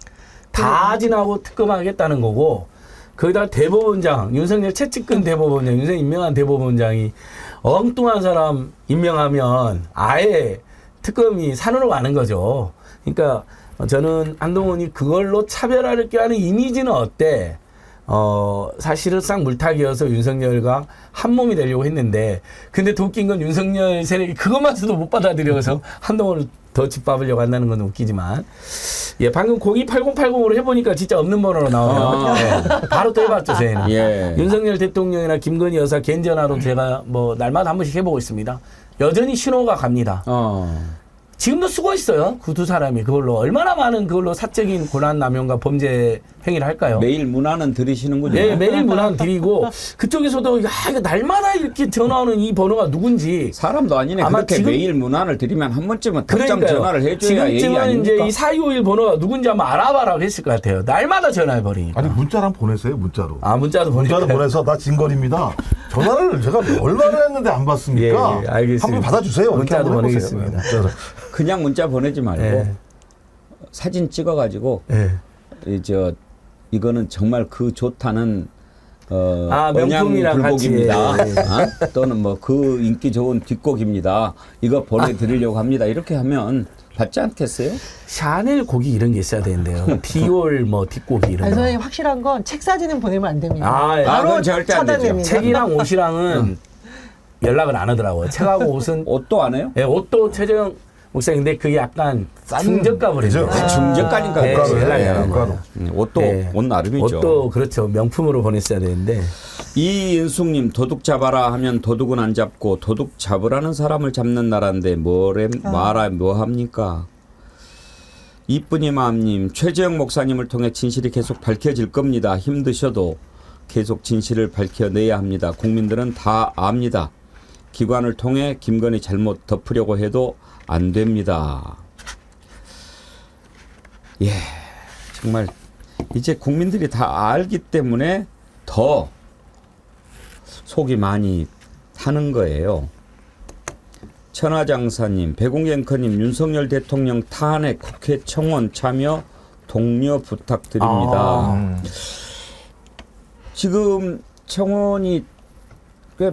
다 지나고 특검하겠다는 거고 거기다가 대법원장 윤석열 최측근 대법원장 윤석열 임명한 대법원장이 엉뚱한 사람 임명하면 아예 특검이 산으로 가는 거죠. 그러니까 저는 한동훈이 그걸로 차별화를 꾀하는 이미지는 어때? 사실은 싹 물타기여서 윤석열과 한 몸이 되려고 했는데, 근데 더 웃긴 건 윤석열 세력이 그것만서도 못 받아들여서 한동훈을 더 짓밟으려고 한다는 건 웃기지만, 예, 방금 028080으로 해보니까 진짜 없는 번호로 나오네요. 예, 바로 또 해봤죠, 저희는. 예. 윤석열 대통령이나 김건희 여사 개인 전화로 제가 뭐 날마다 한 번씩 해보고 있습니다. 여전히 신호가 갑니다. 지금도 쓰고 있어요. 그 두 사람이 그걸로 얼마나 많은 그걸로 사적인 권한남용과 범죄 행위를 할까요? 매일 문화는 들으시는군요. 네, 매일 문화는 드리고 그쪽에서도 야 이거 날마다 이렇게 전화 오는 이 번호가 누군지 사람도 아니네. 아마 그렇게 지금- 매일 문안을 드리면 한 번쯤은 답장 그러니까요. 전화를 해줘야 예의 지금쯤은 아닙니까? 이제 이 4251 번호가 누군지 한번 알아봐라고 했을 것 같아요. 날마다 전화해버리니까. 아니 문자를 한번 보내세요. 문자로. 문자도 문자를 보내요. 보내서 나 진거리입니다. 전화를 제가 얼마나 했는데 안 받습니까? 예, 예, 알겠습니다. 한번 받아주세요. 이렇게 문자도 한번 해보세요. 보내겠습니다. 문자로. 그냥 문자 보내지 말고 예. 사진 찍어가지고 예. 이거는 정말 그 좋다는 명품이랑 언양불곡입니다. 같이, 예. 또는 뭐 그 인기 좋은 뒷곡입니다. 이거 보내드리려고 합니다. 이렇게 하면 받지 않겠어요? 샤넬 곡이 이런 게 있어야 되는데요. 디올 뭐 뒷곡이 이런 아니, 거. 선생님 확실한 건 책 사진은 보내면 안 됩니다. 예. 바로 그건 절대 안 되죠. 차단됩니다. 책이랑 옷이랑은 연락을 안 하더라고요. 책하고 옷은 옷도 안 해요? 예, 옷도 최정 목사님인데 그게 약간 중저가을 해요. 그죠? 중저가니까 예, 그렇지. 연락이 안 예, 하는 거예요. 옷도 예. 옷 나름이죠. 옷도 그렇죠. 명품으로 보냈어야 되는데. 이인숙님 도둑 잡아라 하면 도둑은 안 잡고 도둑 잡으라는 사람을 잡는 나라인데 말아 뭐 합니까? 이쁜이 마음님 최재형 목사님을 통해 진실이 계속 밝혀질 겁니다. 힘드셔도 계속 진실을 밝혀내야 합니다. 국민들은 다 압니다. 기관을 통해 김건희 잘못 덮으려고 해도 안 됩니다. 예, 정말 이제 국민들이 다 알기 때문에 더 속이 많이 타는 거예요. 천하장사님, 배공앵커님, 윤석열 대통령 탄핵 국회 청원 참여 독려 부탁드립니다. 지금 청원이 꽤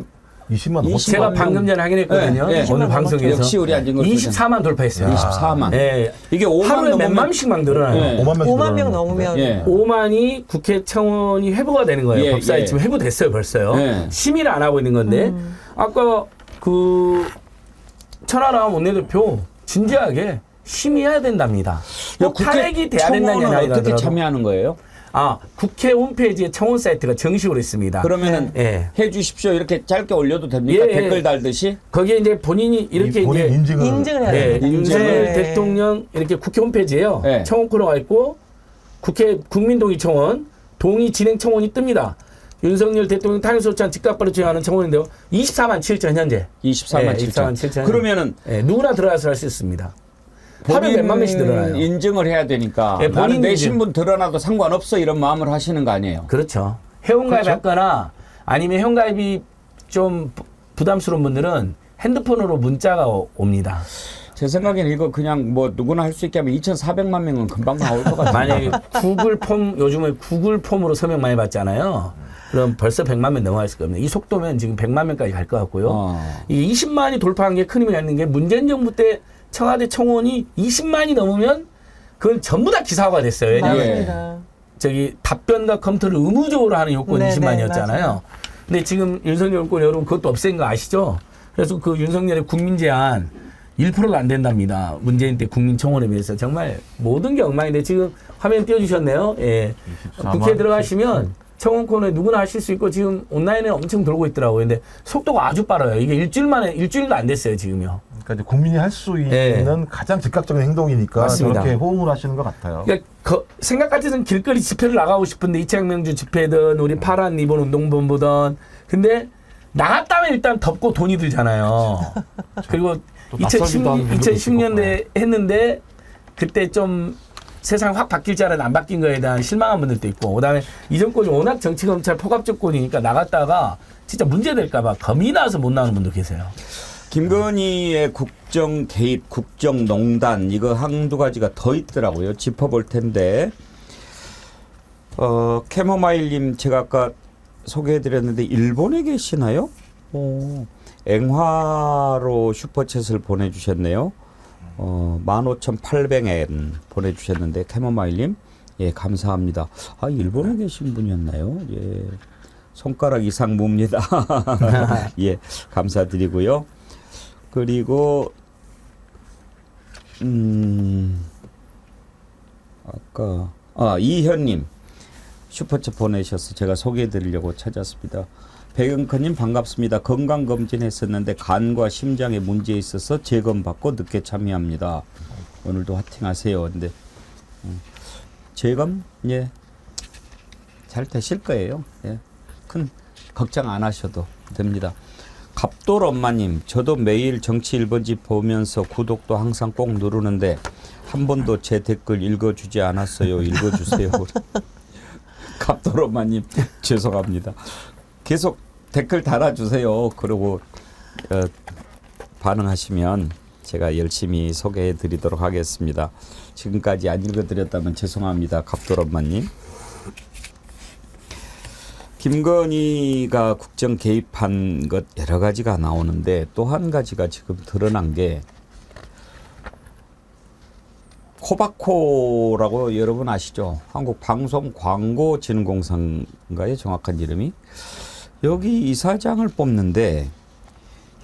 20만 넘었어요. 제가 방금 전에 확인했거든요. 네, 네. 오늘 방송에서. 역시 우리 안진걸 24만 돌파했어요. 24만. 예. 이게 5만 하루에 몇 넘으면 만씩 막 늘어나요. 네. 5만 명 넘으면 예. 5만이 국회 청원이 회부가 되는 거예요. 예, 법사위 예. 지금 회부됐어요, 벌써요. 예. 심의를 안 하고 있는 건데 아까 그 천하람 원내대표 진지하게 심의해야 된답니다. 꼭 탄핵이 돼야 된다는 게 청원은 어떻게 아니더라도. 참여하는 거예요? 국회 홈페이지에 청원 사이트가 정식으로 있습니다. 그러면은 예. 해 주십시오. 이렇게 짧게 올려도 됩니까? 예, 댓글 예. 달듯이? 거기에 이제 본인이 이렇게 본인 이제 인증을 해야 네, 됩니다. 윤석열 네. 대통령 이렇게 국회 홈페이지에요. 네. 청원 코너가 있고 국회 국민동의 청원, 동의 진행 청원이 뜹니다. 윤석열 대통령 탄핵소추안 즉각바로 진행하는 청원인데요. 24만 7천 현재. 24만 예, 7천. 7천. 그러면은 예, 누구나 들어가서 할 수 있습니다. 하루에 몇만 명씩 늘어나요. 인증을 해야 되니까 예, 나는 본인 내 인증. 신분 드러나도 상관없어 이런 마음을 하시는 거 아니에요? 그렇죠. 회원가입 그렇죠? 했거나 아니면 회원가입이 좀 부담스러운 분들은 핸드폰으로 문자가 옵니다. 제 생각에는 이거 그냥 뭐 누구나 할 수 있게 하면 2,400만 명은 금방 나올 것 같아요. 만약에 구글 폼 요즘에 구글 폼으로 서명 많이 받잖아요. 그럼 벌써 100만 명 넘어가 있을 겁니다. 이 속도면 지금 100만 명까지 갈 것 같고요. 이 20만이 돌파한 게 큰 힘이 있는 게 문재인 정부 때 청와대 청원이 20만이 넘으면 그건 전부 다 기사화가 됐어요. 왜냐하면 맞습니다. 저기 답변과 검토를 의무적으로 하는 요건이 네, 20만이었잖아요. 맞아요. 근데 지금 윤석열 정권 여러분 그것도 없앤 거 아시죠? 그래서 그 윤석열의 국민 제한 1%도 안 된답니다. 문재인 때 국민 청원에 비해서 정말 모든 게 엉망인데 지금 화면 띄워주셨네요. 예. 24만 국회에 들어가시면 청원 코너에 누구나 하실 수 있고 지금 온라인에 엄청 돌고 있더라고요. 근데 속도가 아주 빠르요. 이게 일주일도 안 됐어요, 지금요. 그러니까 이제 국민이 할 수 있는 네. 가장 즉각적인 행동이니까 맞습니다. 저렇게 호응을 하시는 것 같아요. 그러니까 생각 같아서는 길거리 집회를 나가고 싶은데 이창명 명주 집회든 우리 파란 리본 운동본부든 근데 나갔다면 일단 덥고 돈이 들잖아요. 그리고 또 낯설기도 하는 분들도 있을 2010년대 했는데 그때 좀 세상 확 바뀔 줄 알았는데 안 바뀐 거에 대한 실망한 분들도 있고 그다음에 이 정권이 워낙 정치검찰 포갑정권이니까 나갔다가 진짜 문제될까 봐 겁이 나서 못 나오는 분도 계세요. 김건희의 국정 개입, 국정농단 이거 한두 가지가 더 있더라고요. 짚어볼 텐데 캐모마일님 제가 아까 소개해드렸는데 일본에 계시나요? 앵화로 슈퍼챗을 보내주셨네요. 15,800엔 보내주셨는데 캐모마일님 예 감사합니다. 아 일본에 계신 분이었나요? 예 손가락 이상 뭡니다. 예 감사드리고요. 그리고 아까 이현님 슈퍼챗 보내셔서 제가 소개해드리려고 찾았습니다. 백은커님 반갑습니다. 건강검진했었는데 간과 심장에 문제 있어서 재검받고 늦게 참여합니다. 오늘도 화팅하세요. 근데 재검 예 잘 되실 거예요. 예. 큰 걱정 안 하셔도 됩니다. 갑돌 엄마님 저도 매일 정치 1번지 보면서 구독도 항상 꼭 누르는데 한 번도 제 댓글 읽어주지 않았어요. 읽어주세요. 갑돌 엄마님 죄송합니다. 계속 댓글 달아주세요. 그리고 반응하시면 제가 열심히 소개해드리도록 하겠습니다. 지금까지 안 읽어드렸다면 죄송합니다. 갑돌 엄마님. 김건희가 국정 개입한 것 여러 가지가 나오는데 또 한 가지가 지금 드러난 게 코바코라고 여러분 아시죠? 한국방송광고진흥공사인가요? 정확한 이름이. 여기 이사장을 뽑는데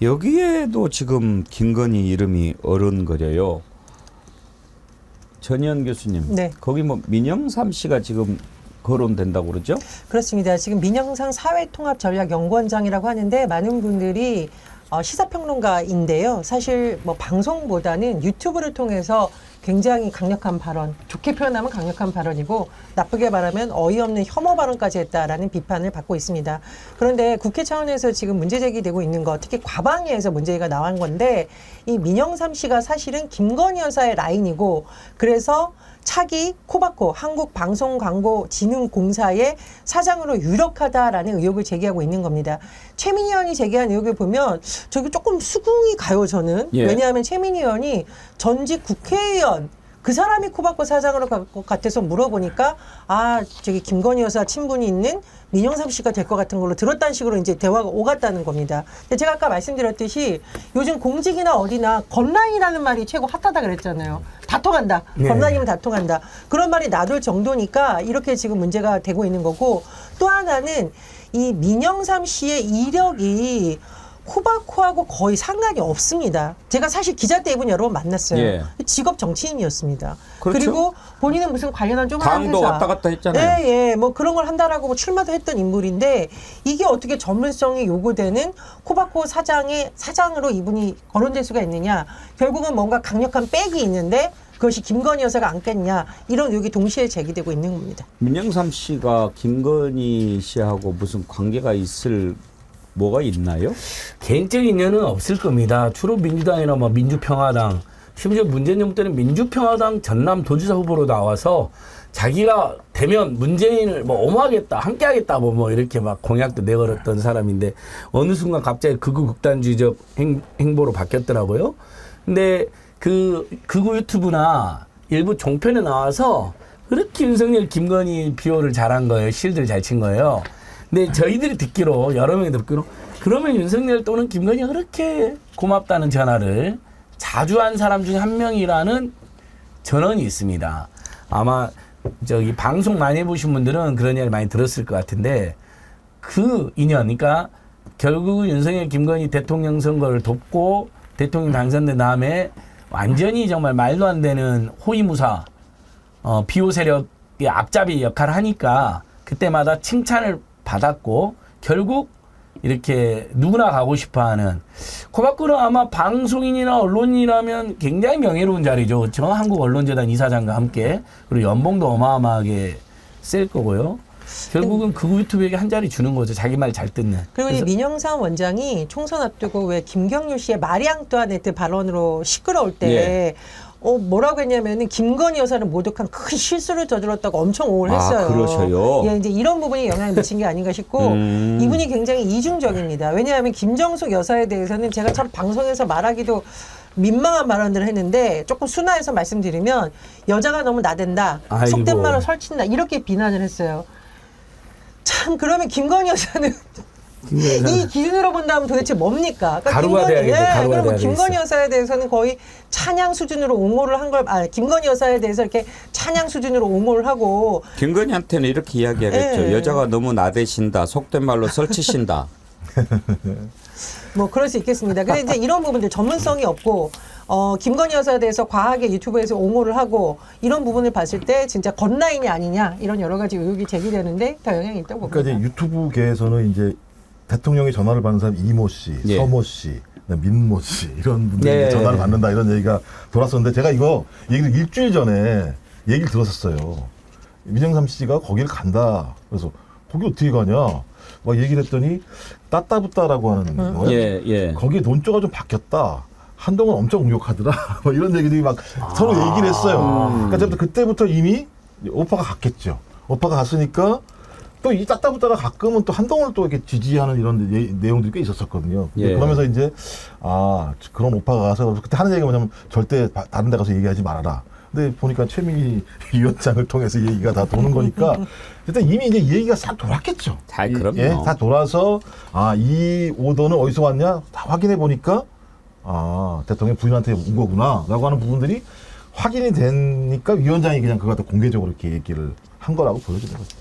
여기에도 지금 김건희 이름이 어른거려요. 전희연 교수님. 네. 거기 뭐 민영삼 씨가 지금 거론된다고 그러죠? 그렇습니다. 지금 민영상 사회통합전략연구원장이라고 하는데 많은 분들이 시사평론가인데요. 사실 뭐 방송보다는 유튜브를 통해서 굉장히 강력한 발언, 좋게 표현하면 강력한 발언이고 나쁘게 말하면 어이없는 혐오 발언까지 했다라는 비판을 받고 있습니다. 그런데 국회 차원에서 지금 문제 제기되고 있는 거, 특히 과방위에서 문제가 나온 건데 이 민영삼 씨가 사실은 김건희 여사의 라인이고 그래서 차기 코바코 한국방송광고진흥공사의 사장으로 유력하다라는 의혹을 제기하고 있는 겁니다. 최민희 의원이 제기한 의혹을 보면 저기 조금 수긍이 가요, 저는. 예. 왜냐하면 최민희 의원이 전직 국회의원 그 사람이 코바코 사장으로 갈 것 같아서 물어보니까 저기 김건희 여사 친분이 있는 민영삼 씨가 될 것 같은 걸로 들었다는 식으로 이제 대화가 오갔다는 겁니다. 근데 제가 아까 말씀드렸듯이 요즘 공직이나 어디나 겉라인이라는 말이 최고 핫하다 그랬잖아요. 다 통한다. 네. 겉라인이면 다 통한다. 그런 말이 나돌 정도니까 이렇게 지금 문제가 되고 있는 거고 또 하나는 이 민영삼 씨의 이력이 코바코하고 거의 상관이 없습니다. 제가 사실 기자 때 이분 여러 번 만났어요. 예. 직업 정치인이었습니다. 그렇죠. 그리고 본인은 무슨 관련한 조그만 당도 회사. 왔다 갔다 했잖아요. 예, 뭐 그런 걸 한다라고 뭐 출마도 했던 인물인데 이게 어떻게 전문성이 요구되는 코바코 사장으로 이분이 거론될 수가 있느냐. 결국은 뭔가 강력한 백이 있는데 그것이 김건희 여사가 안겠냐. 이런 의혹이 동시에 제기되고 있는 겁니다. 민영삼 씨가 김건희 씨하고 무슨 관계가 있을 뭐가 있나요? 개인적인 인연은 없을 겁니다. 주로 민주당이나 뭐 민주평화당, 심지어 문재인 정부 때는 민주평화당 전남 도지사 후보로 나와서 자기가 되면 문재인을 뭐 엄호하겠다, 함께하겠다 뭐 이렇게 막 공약도 내걸었던 사람인데 어느 순간 갑자기 극우 극단주의적 행보로 바뀌었더라고요. 근데 그 극우 유튜브나 일부 종편에 나와서 그렇게 윤석열, 김건희 비호를 잘한 거예요. 실드를 잘 친 거예요. 근데 저희들이 듣기로, 여러 명이 듣기로, 그러면 윤석열 또는 김건희가 그렇게 고맙다는 전화를 자주 한 사람 중에 한 명이라는 전언이 있습니다. 아마 저기 방송 많이 해보신 분들은 그런 이야기를 많이 들었을 것 같은데 그 인연, 그러니까 결국 윤석열, 김건희 대통령 선거를 돕고 대통령 당선된 다음에 완전히 정말 말도 안 되는 호위무사, 비호 세력의 앞잡이 역할을 하니까 그때마다 칭찬을 받았고 결국 이렇게 누구나 가고 싶어하는 코바코는 아마 방송인이나 언론인이라면 굉장히 명예로운 자리죠. 그렇죠? 한국언론재단 이사장과 함께 그리고 연봉도 어마어마하게 셀 거고요. 결국은 극우 유튜브에게 한 자리 주는 거죠. 자기 말 잘 듣는. 그리고 이 민영삼 원장이 총선 앞두고 왜 김경률 씨의 마리앙뚜아네트 발언으로 시끄러울 때 예. 뭐라고 했냐면은 김건희 여사는 모독한 큰 실수를 저질렀다고 엄청 옹호를 했어요. 그러셔요? 예, 이제 이런 부분이 영향을 미친 게 아닌가 싶고 이분이 굉장히 이중적입니다. 왜냐하면 김정숙 여사에 대해서는 제가 참 방송에서 말하기도 민망한 발언들을 했는데 조금 순화해서 말씀드리면 여자가 너무 나댄다, 아이고. 속된 말을 설친다 이렇게 비난을 했어요. 참 그러면 김건희 여사는 이 기준으로 본다면 도대체 뭡니까? 그러니까 가루가 돼야겠네, 가루가 그러면 돼야 김건희 되겠어. 여사에 대해서는 거의 찬양 수준으로 옹호를 한 걸, 김건희 여사에 대해서 이렇게 찬양 수준으로 옹호를 하고 김건희한테는 이렇게 이야기하겠죠. 예. 여자가 너무 나대신다. 속된 말로 설치신다. 뭐 그럴 수 있겠습니다. 근데 이제 이런 부분들 전문성이 없고 김건희 여사에 대해서 과하게 유튜브에서 옹호를 하고 이런 부분을 봤을 때 진짜 겉라인이 아니냐 이런 여러 가지 의혹이 제기되는데 더 영향이 있다고 봅니다. 그러니까 이제 유튜브계에서는 이제 대통령이 전화를 받는 사람 이모 씨, 예. 서모 씨, 민모 씨 이런 분들이 네. 전화를 받는다 이런 얘기가 돌았었는데 제가 이거 얘기를 일주일 전에 얘기를 들었었어요. 민영삼 씨가 거기를 간다. 그래서 거기 어떻게 가냐? 막 얘기를 했더니 따따붙다라고 하는 거예요. 예, 예. 거기에 논조가 좀 바뀌었다. 한동안 엄청 공격하더라. 뭐 이런 얘기들이 막 서로 얘기를 했어요. 그러니까 그때부터 이미 오빠가 갔겠죠. 오빠가 갔으니까 또 이 따따붙다가 가끔은 또 한동훈을 또 이렇게 지지하는 이런 내용들이 꽤 있었었거든요. 예. 그러면서 이제 그런 오빠가 가서 그때 하는 얘기가 뭐냐면 절대 다른 데 가서 얘기하지 말아라. 근데 보니까 최민희 위원장을 통해서 얘기가 다 도는 거니까 일단 이미 이제 얘기가 싹 돌았겠죠. 그럼요. 예, 다 돌아서 이 오더는 어디서 왔냐 다 확인해 보니까 대통령 부인한테 온 거구나라고 하는 부분들이 확인이 되니까 위원장이 그냥 그거 갖다 공개적으로 이렇게 얘기를 한 거라고 보여지는 거죠.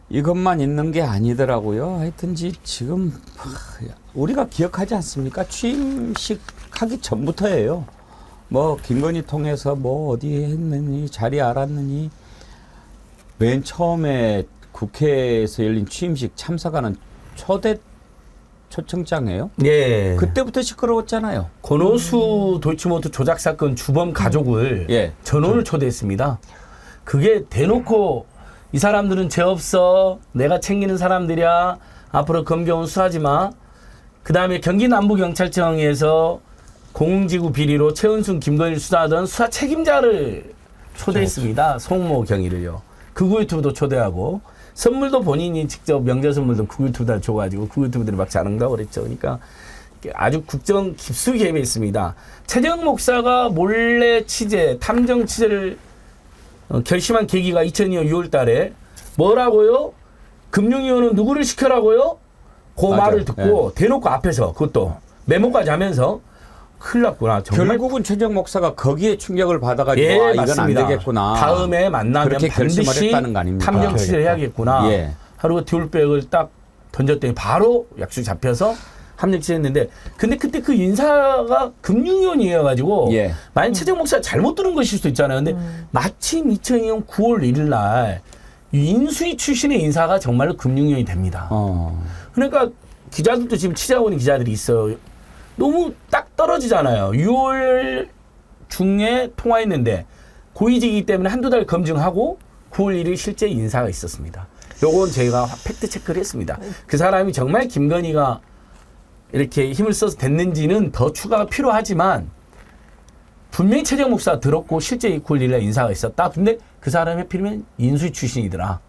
이것만 있는 게 아니더라고요. 하여튼지 지금 우리가 기억하지 않습니까? 취임식 하기 전부터예요. 뭐 김건희 통해서 뭐 어디 했느니 자리 알았느니 맨 처음에 국회에서 열린 취임식 참석하는 초대 초청장이에요. 예. 그때부터 시끄러웠잖아요. 권오수 도이치모터 조작 사건 주범 가족을 예. 전원을 초대했습니다. 그게 대놓고 이 사람들은 죄 없어. 내가 챙기는 사람들이야. 앞으로 검경은 수사하지 마. 그다음에 경기 남부경찰청에서 공공지구 비리로 최은순, 김건희를 수사하던 수사 책임자를 초대했습니다. 송모 경위를요. 극우 유튜브도 초대하고 선물도 본인이 직접 명절 선물도 극우 유튜브들 줘가지고 극우 유튜브들이 막 자랑다고 그랬죠. 그러니까 아주 국정 깊숙이 개입했습니다. 최재형 목사가 몰래 취재, 탐정 취재를 결심한 계기가 2002년 6월 달에 뭐라고요? 금융위원은 누구를 시켜라고요? 그 맞아요. 말을 듣고 대놓고 앞에서 그것도 메모까지 하면서 큰일 났구나. 정말 결국은 최재형 목사가 거기에 충격을 받아가지고 예, 이건 맞습니다. 안 되겠구나. 다음에 만나면 그렇게 결심을 반드시 했다는 거 아닙니까? 탐정 취재를 해야겠구나. 예. 하루 듀얼백을 딱 던졌더니 바로 약속이 잡혀서 합력 취했는데 근데 그때 그 인사가 금융위원이어가지고 예. 만약 최재형 목사가 잘못 들은 것일 수도 있잖아요. 근데 마침 2002년 9월 1일 날 인수위 출신의 인사가 정말로 금융위원이 됩니다. 그러니까 기자들도 지금 취재하고 있는 기자들이 있어요. 너무 딱 떨어지잖아요. 6월 중에 통화했는데 고위직이기 때문에 한두 달 검증하고 9월 1일 실제 인사가 있었습니다. 요건 저희가 팩트 체크를 했습니다. 그 사람이 정말 김건희가 이렇게 힘을 써서 됐는지는 더 추가가 필요하지만 분명히 최재형 목사가 들었고 실제 9월 1일에 인사가 있었다. 근데 그 사람이 하필이면 인수위 출신이더라.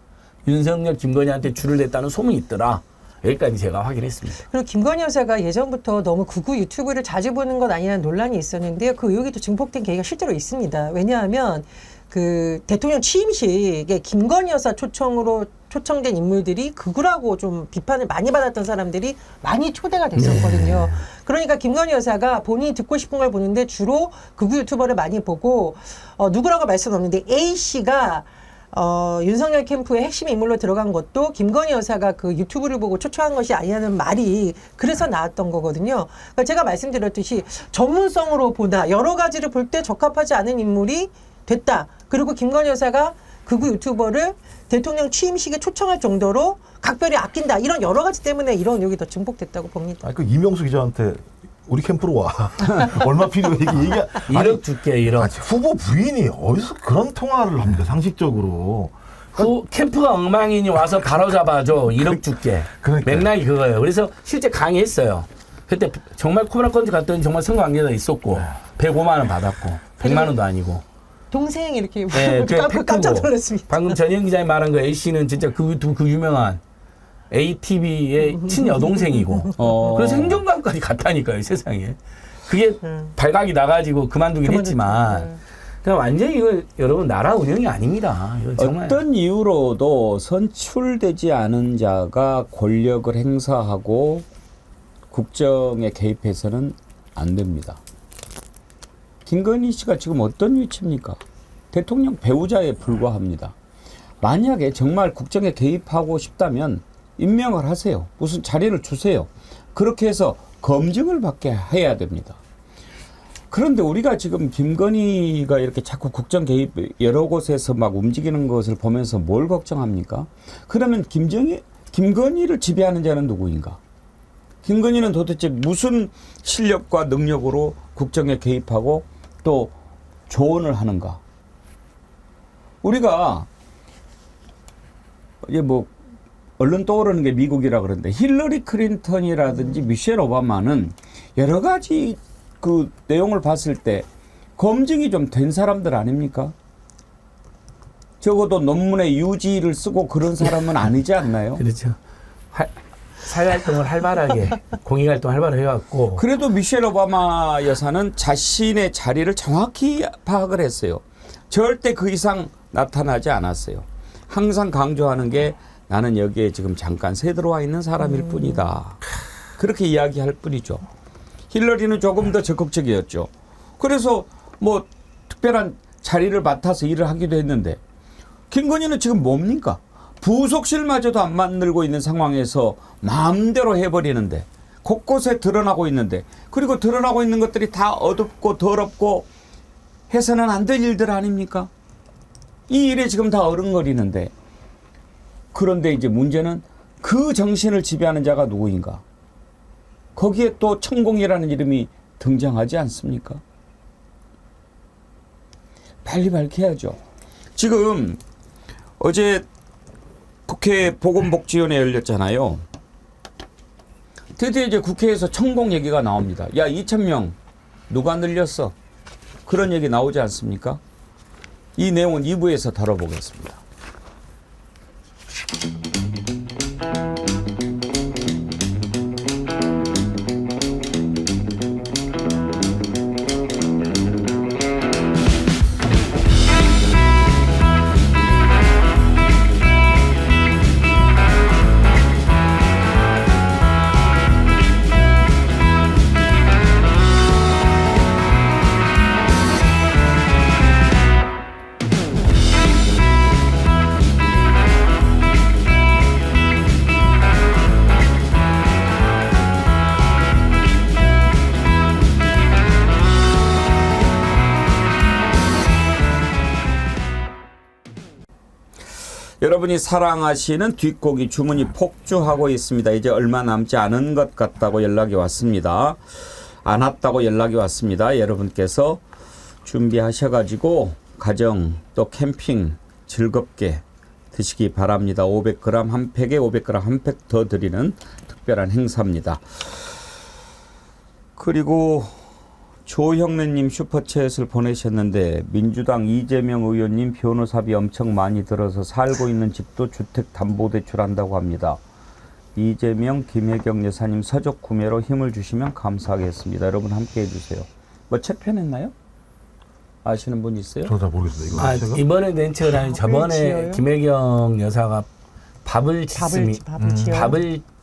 윤석열, 김건희한테 줄을 댔다는 소문이 있더라. 여기까지 제가 확인했습니다. 그리고 김건희 여사가 예전부터 너무 극우 유튜브를 자주 보는 것 아니냐는 논란이 있었는데요. 그 의혹이 또 증폭된 계기가 실제로 있습니다. 왜냐하면 그 대통령 취임식에 김건희 여사 초청된 인물들이 극우라고 좀 비판을 많이 받았던 사람들이 많이 초대가 됐었거든요. 그러니까 김건희 여사가 본인이 듣고 싶은 걸 보는데 주로 극우 유튜버를 많이 보고 누구라고 말씀은 없는데 A씨가 윤석열 캠프의 핵심 인물로 들어간 것도 김건희 여사가 그 유튜브를 보고 초청한 것이 아니냐는 말이 그래서 나왔던 거거든요. 그러니까 제가 말씀드렸듯이 전문성으로 보다 여러 가지를 볼 때 적합하지 않은 인물이 됐다. 그리고 김건희 여사가 극우 유튜버를 대통령 취임식에 초청할 정도로 각별히 아낀다. 이런 여러 가지 때문에 이런 의혹이 더 증폭됐다고 봅니다. 그 이명수 기자한테 우리 캠프로 와. 얼마 필요해? 이게 1억 줄게, 1억. 후보 부인이 어디서 그런 통화를 합니까? 상식적으로. 그 캠프가 엉망이니 와서 바로잡아줘. 1억 줄게. 그러니까요. 맥락이 그거예요. 그래서 실제 강의했어요. 그때 정말 코로나 건지 갔더니 정말 선거 관계자 있었고 105만 원 받았고 100만 원도 아니고. 동생 이렇게 네, 깜짝 놀랐습니다. 방금 전현 기자님 말한 거 A씨는 진짜 그 유명한 ATV의 친여동생이고 그래서 행정관까지 갔다니까요, 세상에. 그게 발각이 나가지고 그만두긴 했지만 그러니까 완전히 이거 여러분 나라 운영이 아닙니다. 이거 정말. 어떤 이유로도 선출되지 않은 자가 권력을 행사하고 국정에 개입해서는 안 됩니다. 김건희 씨가 지금 어떤 위치입니까? 대통령 배우자에 불과합니다. 만약에 정말 국정에 개입하고 싶다면 임명을 하세요. 무슨 자리를 주세요. 그렇게 해서 검증을 받게 해야 됩니다. 그런데 우리가 지금 김건희가 이렇게 자꾸 국정 개입 여러 곳에서 막 움직이는 것을 보면서 뭘 걱정합니까? 그러면 김건희를 지배하는 자는 누구인가? 김건희는 도대체 무슨 실력과 능력으로 국정에 개입하고 또 조언을 하는가? 우리가 이제 뭐 얼른 떠오르는 게 미국이라 그러는데 힐러리 클린턴이라든지 미셸 오바마는 여러 가지 그 내용을 봤을 때 검증이 좀 된 사람들 아닙니까? 적어도 논문에 유지를 쓰고 그런 사람은 아니지 않나요? 그렇죠. 사회활동을 활발하게 공익활동 활발하게 해왔고 그래도 미셸 오바마 여사는 자신의 자리를 정확히 파악을 했어요. 절대 그 이상 나타나지 않았어요. 항상 강조하는 게 나는 여기에 지금 잠깐 새 들어와 있는 사람일 뿐이다. 그렇게 이야기할 뿐이죠. 힐러리는 조금 더 적극적이었죠. 그래서 뭐 특별한 자리를 맡아서 일을 하기도 했는데 김건희는 지금 뭡니까? 부속실마저도 안 만들고 있는 상황에서 마음대로 해버리는데 곳곳에 드러나고 있는데 그리고 드러나고 있는 것들이 다 어둡고 더럽고 해서는 안 될 일들 아닙니까? 이 일에 지금 다 어른거리는데 그런데 이제 문제는 그 정신을 지배하는 자가 누구인가? 거기에 또 천공이라는 이름이 등장하지 않습니까? 빨리 밝혀야죠. 지금 어제 국회 보건복지위원회 열렸잖아요. 드디어 이제 국회에서 천공 얘기가 나옵니다. 야, 2,000명 누가 늘렸어? 그런 얘기 나오지 않습니까? 이 내용은 2부에서 다뤄보겠습니다. 여러분이 사랑하시는 뒷고기 주문이 폭주하고 있습니다. 이제 얼마 남지 않은 것 같다고 연락이 왔습니다. 안 왔다고 연락이 왔습니다. 여러분께서 준비하셔가지고 가정 또 캠핑 즐겁게 드시기 바랍니다. 500g 한 팩에 500g 한 팩 더 드리는 특별한 행사입니다. 그리고 조형래님 슈퍼챗을 보내셨는데 민주당 이재명 의원님 변호사비 엄청 많이 들어서 살고 있는 집도 주택담보대출한다고 합니다. 이재명 김혜경 여사님 서적 구매로 힘을 주시면 감사하겠습니다. 여러분 함께 해주세요. 뭐 책 펴냈나요? 아시는 분 있어요? 저도 잘 모르겠습니다. 이거 제가? 이번에 낸 책은 아니 저번에 지어요? 김혜경 여사가 밥을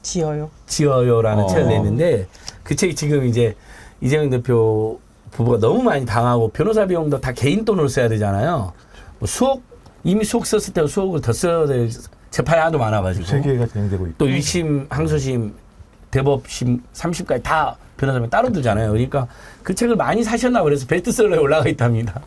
지어요. 지어요라는 책을 냈는데 그 책이 지금 이제 이재명 대표 부부가 너무 많이 당하고 변호사 비용도 다 개인 돈으로 써야 되잖아요. 뭐 이미 수억 썼을 때 수억을 더 써야 될 재판이 하도 많아가지고 세 개가 진행되고 있고 또 1심, 항소심, 대법심, 3심까지 다 변호사비용 따로 들잖아요. 그러니까 그 책을 많이 사셨나 그래서 베스트셀러에 올라가 있답니다.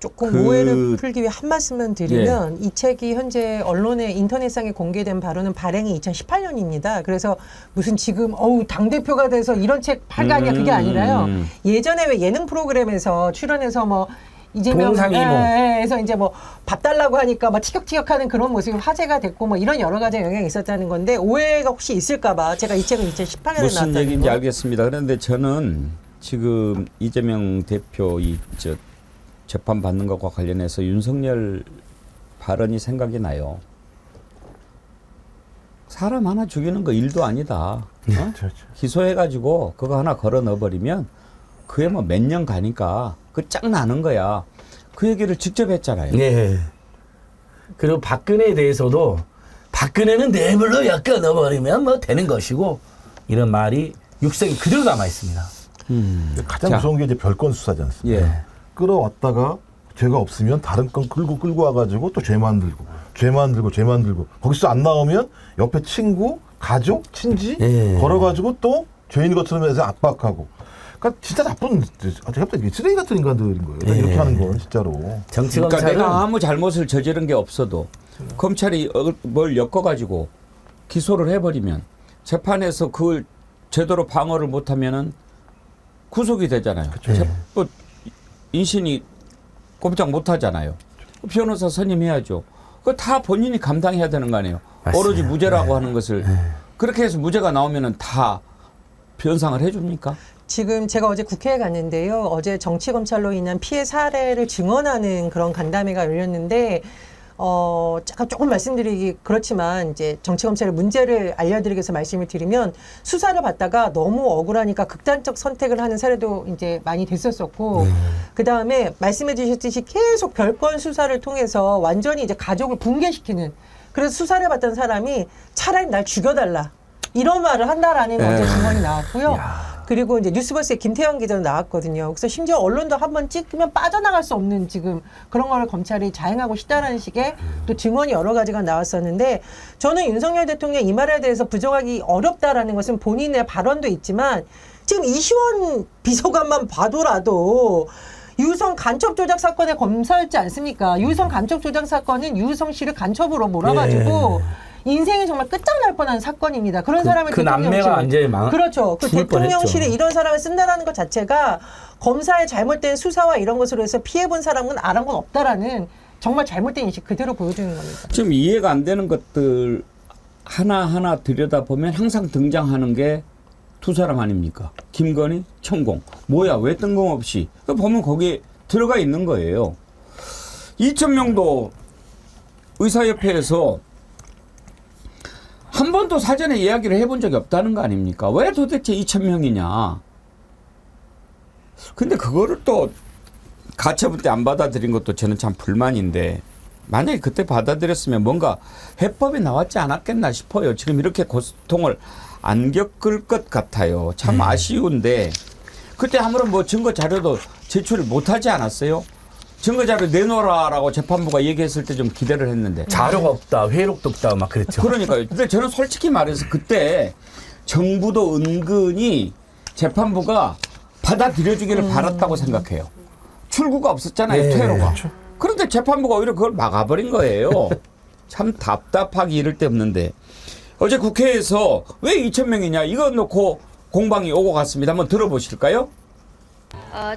조금 오해를 풀기 위해 한 말씀만 드리면 이 책이 현재 언론에 인터넷상에 공개된 바로는 발행이 2018년입니다. 그래서 무슨 지금 당대표가 돼서 이런 책 팔가냐 그게 아니라요. 예전에 왜 예능 프로그램에서 출연해서 뭐 이재명에서 이제 뭐 밥 달라고 하니까 막 티격태격하는 그런 모습이 화제가 됐고 뭐 이런 여러 가지 영향이 있었다는 건데 오해가 혹시 있을까봐 제가 이 책은 2018년에 무슨 나왔다는 얘기인지 거. 알겠습니다. 그런데 저는 지금 이재명 대표 재판 받는 것과 관련해서 윤석열 발언이 생각이 나요. 사람 하나 죽이는 거 일도 아니다. 기소해가지고 그거 하나 걸어 넣어버리면 그게 뭐 몇 년 가니까 그 짱 나는 거야. 그 얘기를 직접 했잖아요. 네. 그리고 박근혜에 대해서도 박근혜는 뇌물로 엮어 넣어버리면 뭐 되는 것이고 이런 말이 육성이 그대로 남아 있습니다. 가장 무서운 게 이제 별건 수사지 않습니까? 예. 끌어왔다가 죄가 없으면 다른 건 끌고 와가지고 또 죄 만들고 거기서 안 나오면 옆에 친구, 가족, 친지 걸어가지고 또 죄인 것처럼 해서 압박하고. 그러니까 진짜 나쁜 쓰레기 같은 인간들인 거예요. 이렇게 하는 건 진짜로. 그러니까 내가 아무 잘못을 저지른 게 없어도 검찰이 뭘 엮어가지고 기소를 해버리면 재판에서 그걸 제대로 방어를 못하면은 구속이 되잖아요. 뭐 인신이 꼼짝 못하잖아요. 변호사 선임해야죠. 그거 다 본인이 감당해야 되는 거 아니에요. 맞습니다. 오로지 무죄라고 하는 것을 그렇게 해서 무죄가 나오면은 다 변상을 해줍니까? 지금 제가 어제 국회에 갔는데요. 어제 정치검찰로 인한 피해 사례를 증언하는 그런 간담회가 열렸는데 잠깐 조금 말씀드리기 그렇지만 이제 정치검찰의 문제를 알려드리기 위해서 말씀을 드리면 수사를 받다가 너무 억울하니까 극단적 선택을 하는 사례도 이제 많이 됐었었고 그 다음에 말씀해 주셨듯이 계속 별건 수사를 통해서 완전히 이제 가족을 붕괴시키는 그래서 수사를 받던 사람이 차라리 날 죽여달라 이런 말을 한다라는 어제 증언이 나왔고요. 그리고 이제 뉴스버스에 김태형 기자도 나왔거든요. 그래서 심지어 언론도 한번 찍으면 빠져나갈 수 없는 지금 그런 거를 검찰이 자행하고 싶다라는 식의 또 증언이 여러 가지가 나왔었는데 저는 윤석열 대통령 이 말에 대해서 부정하기 어렵다라는 것은 본인의 발언도 있지만 지금 이시원 비서관만 봐도라도 유성 간첩 조작 사건의 검사였지 않습니까? 유성 간첩 조작 사건은 유성 씨를 간첩으로 몰아가지고 인생이 정말 끝장날 뻔한 사건입니다. 그런 사람을 그 남매가 완전히 그렇죠. 그 대통령실에 이런 사람을 쓴다라는 것 자체가 검사의 잘못된 수사와 이런 것으로 해서 피해본 사람은 알은 건 없다라는 정말 잘못된 인식 그대로 보여주는 겁니다. 지금 이해가 안 되는 것들 하나하나 들여다보면 항상 등장하는 게 두 사람 아닙니까? 김건희, 천공. 뭐야 왜 뜬금없이. 보면 거기에 들어가 있는 거예요. 2,000명도 의사협회에서 한 번도 사전에 이야기를 해본 적이 없다는 거 아닙니까? 왜 도대체 2,000명이냐? 근데 그거를 또 가처분 때 안 받아들인 것도 저는 참 불만인데 만약에 그때 받아들였으면 뭔가 해법이 나왔지 않았겠나 싶어요. 지금 이렇게 고통을 안 겪을 것 같아요. 참 아쉬운데 그때 아무런 뭐 증거 자료도 제출을 못하지 않았어요? 증거 자료 내놓으라라고 재판부가 얘기했을 때 좀 기대를 했는데 자료가 없다, 회의록도 없다 막 그랬죠. 그러니까요. 근데 저는 솔직히 말해서 그때 정부도 은근히 재판부가 받아들여주기를 바랐다고 생각해요. 출구가 없었잖아요. 퇴로가. 그런데 재판부가 오히려 그걸 막아버린 거예요. 참 답답하기 이를 데 없는데 어제 국회에서 왜 2,000명이냐 이거 놓고 공방이 오고 갔습니다. 한번 들어보실까요?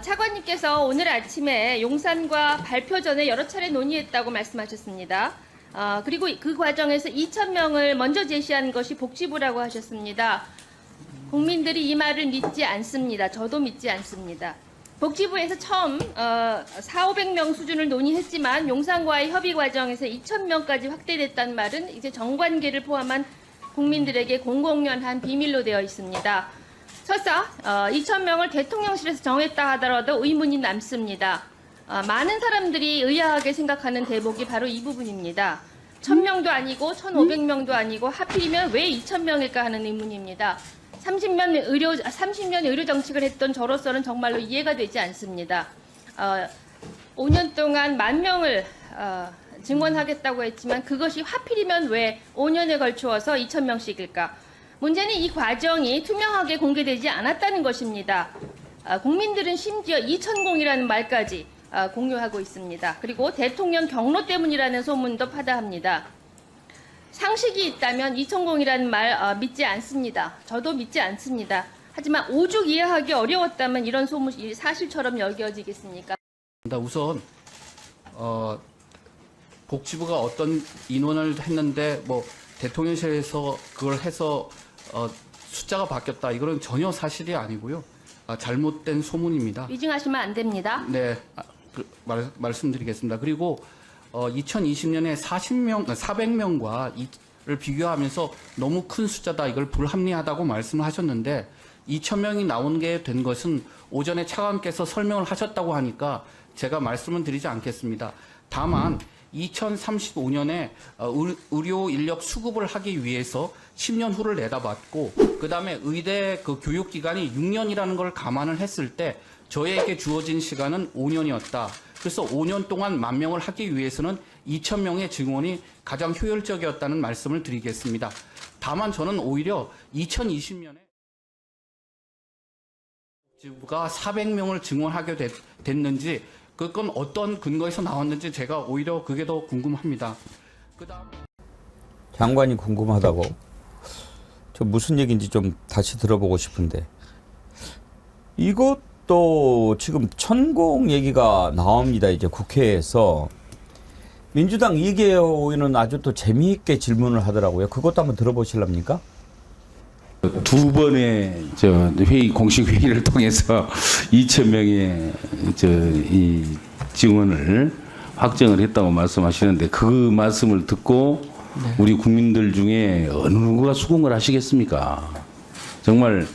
차관님께서 오늘 아침에 용산과 발표 전에 여러 차례 논의했다고 말씀하셨습니다. 그리고 그 과정에서 2,000명을 먼저 제시한 것이 복지부라고 하셨습니다. 국민들이 이 말을 믿지 않습니다. 저도 믿지 않습니다. 복지부에서 처음 400~500명 수준을 논의했지만 용산과의 협의 과정에서 2,000명까지 확대됐다는 말은 이제 정관계를 포함한 국민들에게 공공연한 비밀로 되어 있습니다. 설사 2,000명을 대통령실에서 정했다 하더라도 의문이 남습니다. 많은 사람들이 의아하게 생각하는 대목이 바로 이 부분입니다. 1,000명도 아니고 1,500명도 아니고 하필이면 왜 2,000명일까 하는 의문입니다. 30년 의료 정책을 했던 저로서는 정말로 이해가 되지 않습니다. 5년 동안 10,000명을 증원하겠다고 했지만 그것이 하필이면 왜 5년에 걸추어서 2,000명씩일까? 문제는 이 과정이 투명하게 공개되지 않았다는 것입니다. 국민들은 심지어 2,000이라는 말까지 공유하고 있습니다. 그리고 대통령 경로 때문이라는 소문도 파다합니다. 상식이 있다면 2,000이라는 말 믿지 않습니다. 저도 믿지 않습니다. 하지만 오죽 이해하기 어려웠다면 이런 소문이 사실처럼 여겨지겠습니까? 우선 복지부가 어떤 인원을 했는데 뭐 대통령실에서 그걸 해서 숫자가 바뀌었다. 이거는 전혀 사실이 아니고요. 잘못된 소문입니다. 위증하시면 안 됩니다. 네, 말씀드리겠습니다. 그리고 2020년에 400명과 를 비교하면서 너무 큰 숫자다. 이걸 불합리하다고 말씀을 하셨는데 2,000명이 나온 게 된 것은 오전에 차관께서 설명을 하셨다고 하니까 제가 말씀은 드리지 않겠습니다. 다만 2035년에 의료 인력 수급을 하기 위해서 10년 후를 내다봤고 그다음에 의대 그 교육 기간이 6년이라는 걸 감안을 했을 때 저에게 주어진 시간은 5년이었다. 그래서 5년 동안 10,000명을 하기 위해서는 2,000명의 증원이 가장 효율적이었다는 말씀을 드리겠습니다. 다만 저는 오히려 2020년에 복지부가 400명을 증원하게 됐는지 그건 어떤 근거에서 나왔는지 제가 오히려 그게 더 궁금합니다. 그다음 장관이 궁금하다고. 저 무슨 얘기인지 좀 다시 들어보고 싶은데. 이것도 지금 천공 얘기가 나옵니다. 이제 국회에서. 민주당 이계호 의원은 아주 또 재미있게 질문을 하더라고요. 그것도 한번 들어보실랍니까? 두 번의 공식 회의를 통해서 2,000명의 이 증원을 확정을 했다고 말씀하시는데 그 말씀을 듣고 우리 국민들 중에 어느 누구가 수긍을 하시겠습니까? 정말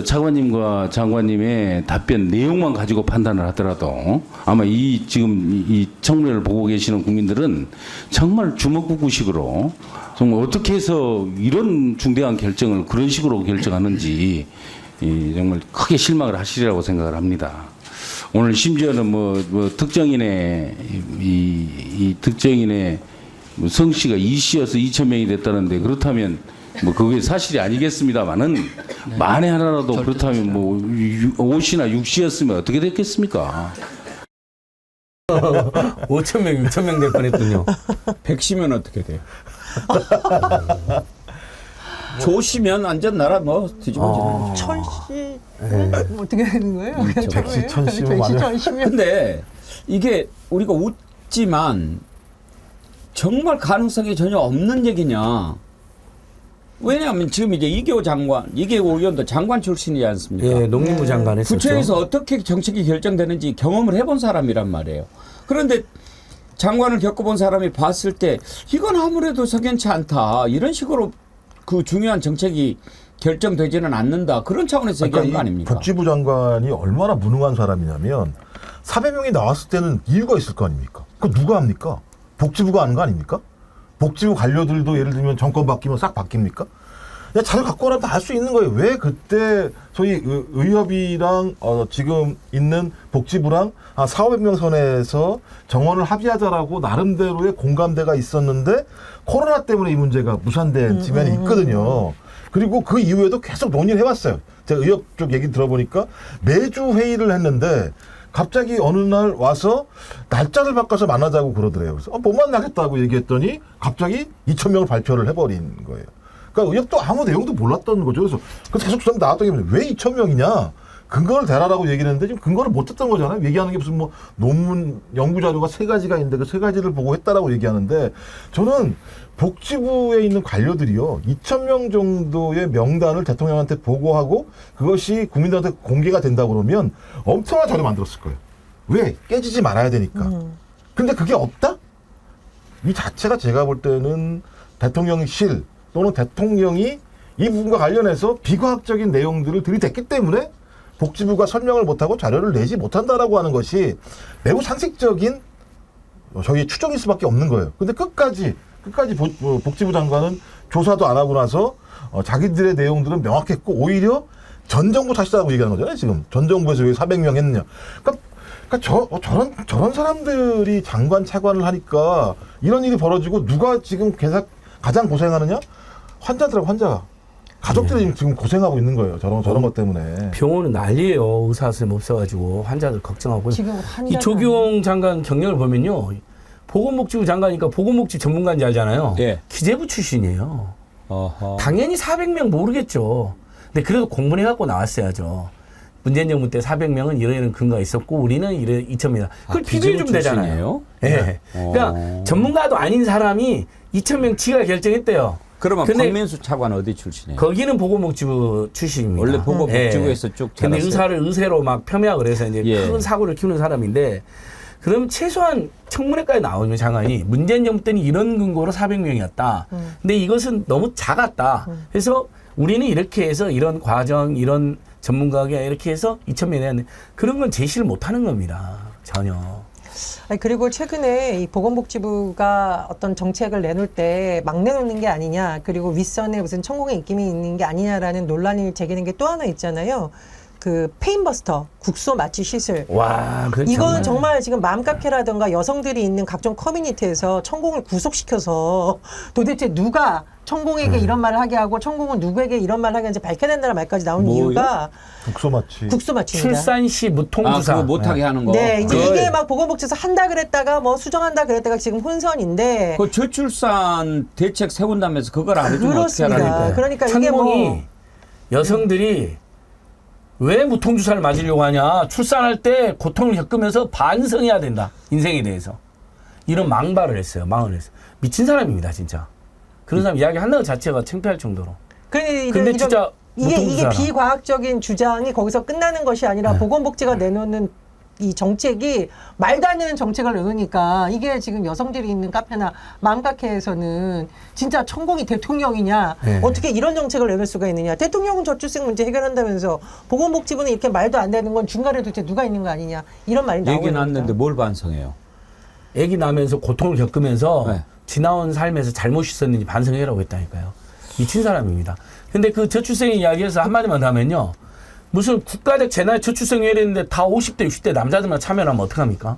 차관님과 장관님의 답변 내용만 가지고 판단을 하더라도 아마 지금 이 청문회를 보고 계시는 국민들은 정말 주먹구구식으로 정말 어떻게 해서 이런 중대한 결정을 그런 식으로 결정하는지 정말 크게 실망을 하시리라고 생각을 합니다. 오늘 심지어는 뭐 특정인의 이 특정인의 성씨가 이씨여서 2,000명이 됐다는데 그렇다면 뭐 그게 사실이 아니겠습니다만은 만에 하나라도 그렇다면 뭐 5씨나 6씨였으면 어떻게 됐겠습니까? 5,000명, 6,000명 될 뻔했군요. 100시면 어떻게 돼요? 조시면 완전 나라 뭐 뒤집어지는 거죠. 1,000시 어떻게 되는 거예요? 100시, 1,000시면 근데 이게 우리가 웃지만 정말 가능성이 전혀 없는 얘기냐. 왜냐하면 지금 이제 이계호 의원도 장관 출신이지 않습니까? 예, 농림부 장관 했었죠. 부처에서 어떻게 정책이 결정되는지 경험을 해본 사람이란 말이에요. 그런데 장관을 겪어본 사람이 봤을 때 이건 아무래도 석연치 않다. 이런 식으로 그 중요한 정책이 결정되지는 않는다. 그런 차원에서 얘기한 거 아닙니까? 복지부 장관이 얼마나 무능한 사람이냐면 400명이 나왔을 때는 이유가 있을 거 아닙니까? 그거 누가 합니까? 복지부가 하는 거 아닙니까? 복지부 관료들도 예를 들면 정권 바뀌면 싹 바뀝니까? 그냥 자료 갖고 오라면 다 할 수 있는 거예요. 왜 그때 소위 의협이랑 지금 있는 복지부랑 한 400~500명 선에서 정원을 합의하자라고 나름대로의 공감대가 있었는데 코로나 때문에 이 문제가 무산된 측면이 있거든요. 그리고 그 이후에도 계속 논의를 해왔어요. 제가 의협 쪽 얘기 들어보니까 매주 회의를 했는데 갑자기 어느 날 와서 날짜를 바꿔서 만나자고 그러더래요. 그래서 못 만나겠다고 얘기했더니 갑자기 2,000명을 발표를 해버린 거예요. 그러니까 의협도 아무 내용도 몰랐던 거죠. 그래서 계속 수상 나왔던 게 왜 2,000명이냐? 근거를 대라라고 얘기를 했는데 지금 근거를 못 듣던 거잖아요. 얘기하는 게 무슨 뭐 논문, 연구 자료가 3가지가 있는데 그 3가지를 보고 했다라고 얘기하는데 저는 복지부에 있는 관료들이요. 2,000명 정도의 명단을 대통령한테 보고하고 그것이 국민들한테 공개가 된다 그러면 엄청난 자료 만들었을 거예요. 왜? 깨지지 말아야 되니까. 근데 그게 없다? 이 자체가 제가 볼 때는 대통령실 또는 대통령이 이 부분과 관련해서 비과학적인 내용들을 들이댔기 때문에 복지부가 설명을 못하고 자료를 내지 못한다라고 하는 것이 매우 상식적인 저희의 추정일 수밖에 없는 거예요. 근데 끝까지 복지부 장관은 조사도 안 하고 나서 자기들의 내용들은 명확했고 오히려 전 정부 탓이라고 얘기하는 거잖아요. 지금 전 정부에서 왜 400명 했느냐. 그러니까 저런 사람들이 장관 차관을 하니까 이런 일이 벌어지고 누가 지금 가장 고생하느냐? 환자들하고 환자가. 가족들이 지금 고생하고 있는 거예요. 저런 것 때문에. 병원은 난리예요. 의사 선생님 없어가지고 환자들 걱정하고. 지금 이 조규용 장관 경력을 보면요. 보건복지부 장관이니까 보건복지 전문가인지 알잖아요. 예. 기재부 출신이에요. 어허. 당연히 400명 모르겠죠. 근데 그래도 공부를 해갖고 나왔어야죠. 문재인 정부 때 400명은 이런 근거가 있었고 우리는 이런 2,000명. 그걸 비교해 주면 되잖아요. 예. 그러니까 전문가도 아닌 사람이 2,000명 지가 결정했대요. 그러면 근데 박민수 차관 어디 출신이에요? 거기는 보건복지부 출신입니다. 원래 보건복지부에서 쭉 근데 자랐어요? 의사를 의세로 막 폄훼하고 그래서 이제 예. 큰 사고를 키우는 사람인데 그럼 최소한 청문회까지 나오면 장관이 문재인 정부 때는 이런 근거로 400명이었다. 근데 이것은 너무 작았다. 그래서 우리는 이렇게 해서 이런 과정, 이런 전문가가 이렇게 해서 2,000명이 했는데 그런 건 제시를 못하는 겁니다. 전혀. 아니, 그리고 최근에 이 보건복지부가 어떤 정책을 내놓을 때 막 내놓는 게 아니냐, 그리고 윗선에 무슨 천공의 입김이 있는 게 아니냐라는 논란이 제기된 게 또 하나 있잖아요. 그 페인버스터, 국소 마취 시술. 와, 이거는 정말 지금 맘카페라든가 여성들이 있는 각종 커뮤니티에서 천공을 구속시켜서 도대체 누가 천공에게 이런 말을 하게 하고 천공은 누구에게 이런 말을 하게 하는지 밝혀야 된다는 말까지 나온 이유가 국소마취입니다. 출산 시 무통주사. 그거 못하게 하는 거. 네, 이제 이게 막 보건복지에서 한다 그랬다가 뭐 수정한다 그랬다가 지금 혼선인데. 그 저출산 대책 세운다면서 그걸 안 해주면 어떻게 하라니까요. 그러니까 이게 뭐 여성들이 왜 무통주사를 맞으려고 하냐. 출산할 때 고통을 겪으면서 반성해야 된다. 인생에 대해서. 이런 망발을 했어요. 망을 했어요. 미친 사람입니다. 진짜. 그런 사람 이야기 한다는 자체가 창피할 정도로. 근데 진짜 이게 비과학적인 주장이 거기서 끝나는 것이 아니라 보건복지가 내놓는 이 정책이 말도 안 되는 정책을 내놓으니까 이게 지금 여성들이 있는 카페나 맘카페에서는 진짜 천공이 대통령이냐, 어떻게 이런 정책을 내놓을 수가 있느냐, 대통령은 저출생 문제 해결한다면서 보건복지부는 이렇게 말도 안 되는 건 중간에 도대체 누가 있는 거 아니냐, 이런 말이 나오고 얘기 났는데 뭘 반성해요? 애기 나면서 고통을 겪으면서 지나온 삶에서 잘못이 있었는지 반성해라고 했다니까요. 미친 사람입니다. 근데 그 저출생 이야기에서 한마디만 더 하면요. 무슨 국가적 재난 저출생위원회 했는데 다 50대, 60대 남자들만 참여하면 어떡합니까?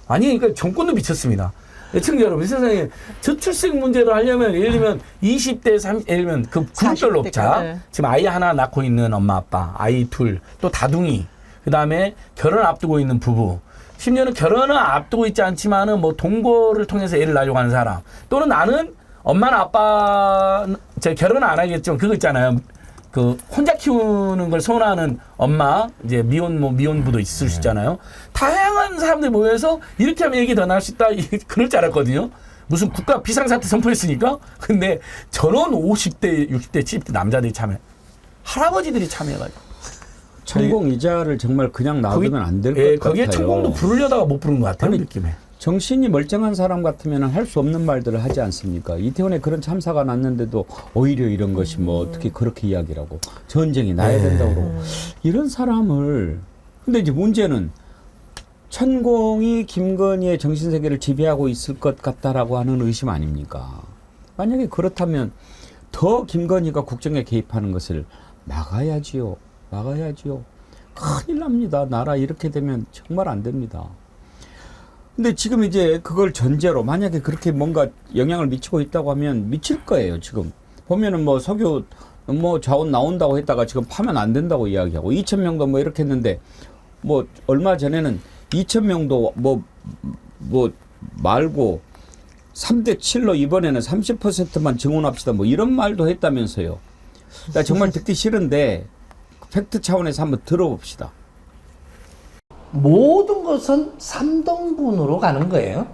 아니, 그러니까 정권도 미쳤습니다. 애청자 여러분, 세상에 저출생 문제를 하려면 예를 들면 20대, 30, 예를 들면 그 그룹별로 자, 지금 아이 하나 낳고 있는 엄마, 아빠, 아이 둘, 또 다둥이, 그 다음에 결혼 앞두고 있는 부부, 심지어는 결혼을 앞두고 있지 않지만은 뭐 동거를 통해서 애를 낳으려고 하는 사람, 또는 나는 엄마나 아빠, 결혼은 안 하겠지만 그거 있잖아요. 그 혼자 키우는 걸 선호하는 엄마, 이제 미혼부도 있을 수 있잖아요. 다양한 사람들이 모여서 이렇게 하면 얘기 더 나을 수 있다. 그럴 줄 알았거든요. 무슨 국가 비상사태 선포했으니까. 근데 저런 50대, 60대, 70대 남자들이 참여, 할아버지들이 참여해가지고. 천공 이자를 정말 그냥 놔두면 안 될 것 같아요. 거기에 천공도 부르려다가 못 부른 것 같아요. 느낌에. 정신이 멀쩡한 사람 같으면 할 수 없는 말들을 하지 않습니까? 이태원에 그런 참사가 났는데도 오히려 이런 것이 뭐 어떻게 그렇게 이야기라고 전쟁이 나야 된다고 그러고 이런 사람을. 근데 이제 문제는 천공이 김건희의 정신세계를 지배하고 있을 것 같다라고 하는 의심 아닙니까? 만약에 그렇다면 더 김건희가 국정에 개입하는 것을 막아야지요. 큰일 납니다. 나라 이렇게 되면 정말 안 됩니다. 근데 지금 이제 그걸 전제로 만약에 그렇게 뭔가 영향을 미치고 있다고 하면 미칠 거예요. 지금 보면은 뭐 석유 뭐 자원 나온다고 했다가 지금 파면 안 된다고 이야기하고 2,000명도 뭐 이렇게 했는데 뭐 얼마 전에는 2,000명도 뭐 말고 3대 7로 이번에는 30%만 증원합시다. 뭐 이런 말도 했다면서요. 나 정말 듣기 싫은데 팩트 차원에서 한번 들어봅시다. 모든 것은 3등분으로 가는 거예요.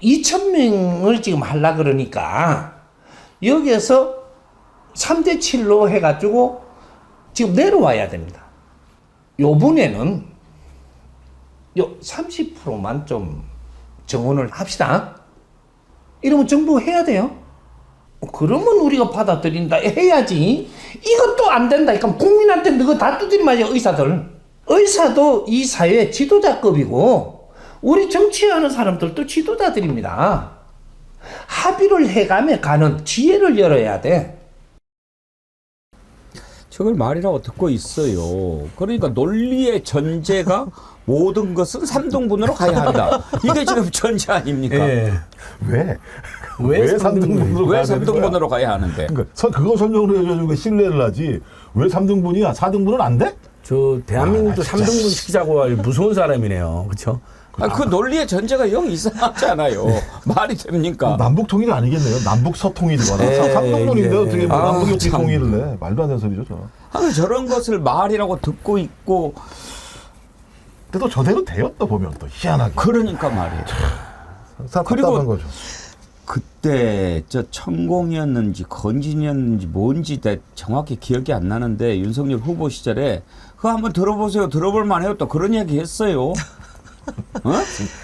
2,000명을 지금 하려 그러니까 여기에서 3대 7로 해가지고 지금 내려와야 됩니다. 요번에는 요 30%만 좀 정원을 합시다. 이러면 정부 해야 돼요. 그러면 우리가 받아들인다 해야지. 이것도 안 된다. 그러니까 국민한테 너가 다 두드리 맞아. 의사도 이 사회 지도자급이고 우리 정치하는 사람들도 지도자들입니다. 합의를 해가며 가는 지혜를 열어야 돼. 저걸 말이라고 듣고 있어요. 그러니까 논리의 전제가 모든 것은 3등분으로 가야 한다. 이게 지금 전제 아닙니까? 왜 3등분으로 왜 가야 되는 3등분으로 거야? 가야 하는데? 그러니까 그거 설명을 해줘가지고 신뢰를 하지. 왜 3등분이야? 4등분은 안 돼? 저 대한민국도 3등분 시키자고 할 무서운 사람이네요. 그렇죠? 그 논리의 전제가 영 이상하잖아요. 말이 됩니까? 남북 통일이 아니겠네요. 남북 서통일이거나 3등분인데 어떻게 뭐 남북이 어떻게 통일을 해? 말도 안 되는 소리죠. 저런 것을 말이라고 듣고 있고. 그래도 저대로 돼요. 또 보면 또 희한하게. 그러니까 말이에요. 그리고 거죠. 그때 저 천공이었는지 건진이었는지 뭔지 정확히 기억이 안 나는데 윤석열 후보 시절에 그거 한번 들어보세요. 들어볼 만해요. 또 그런 얘기 했어요.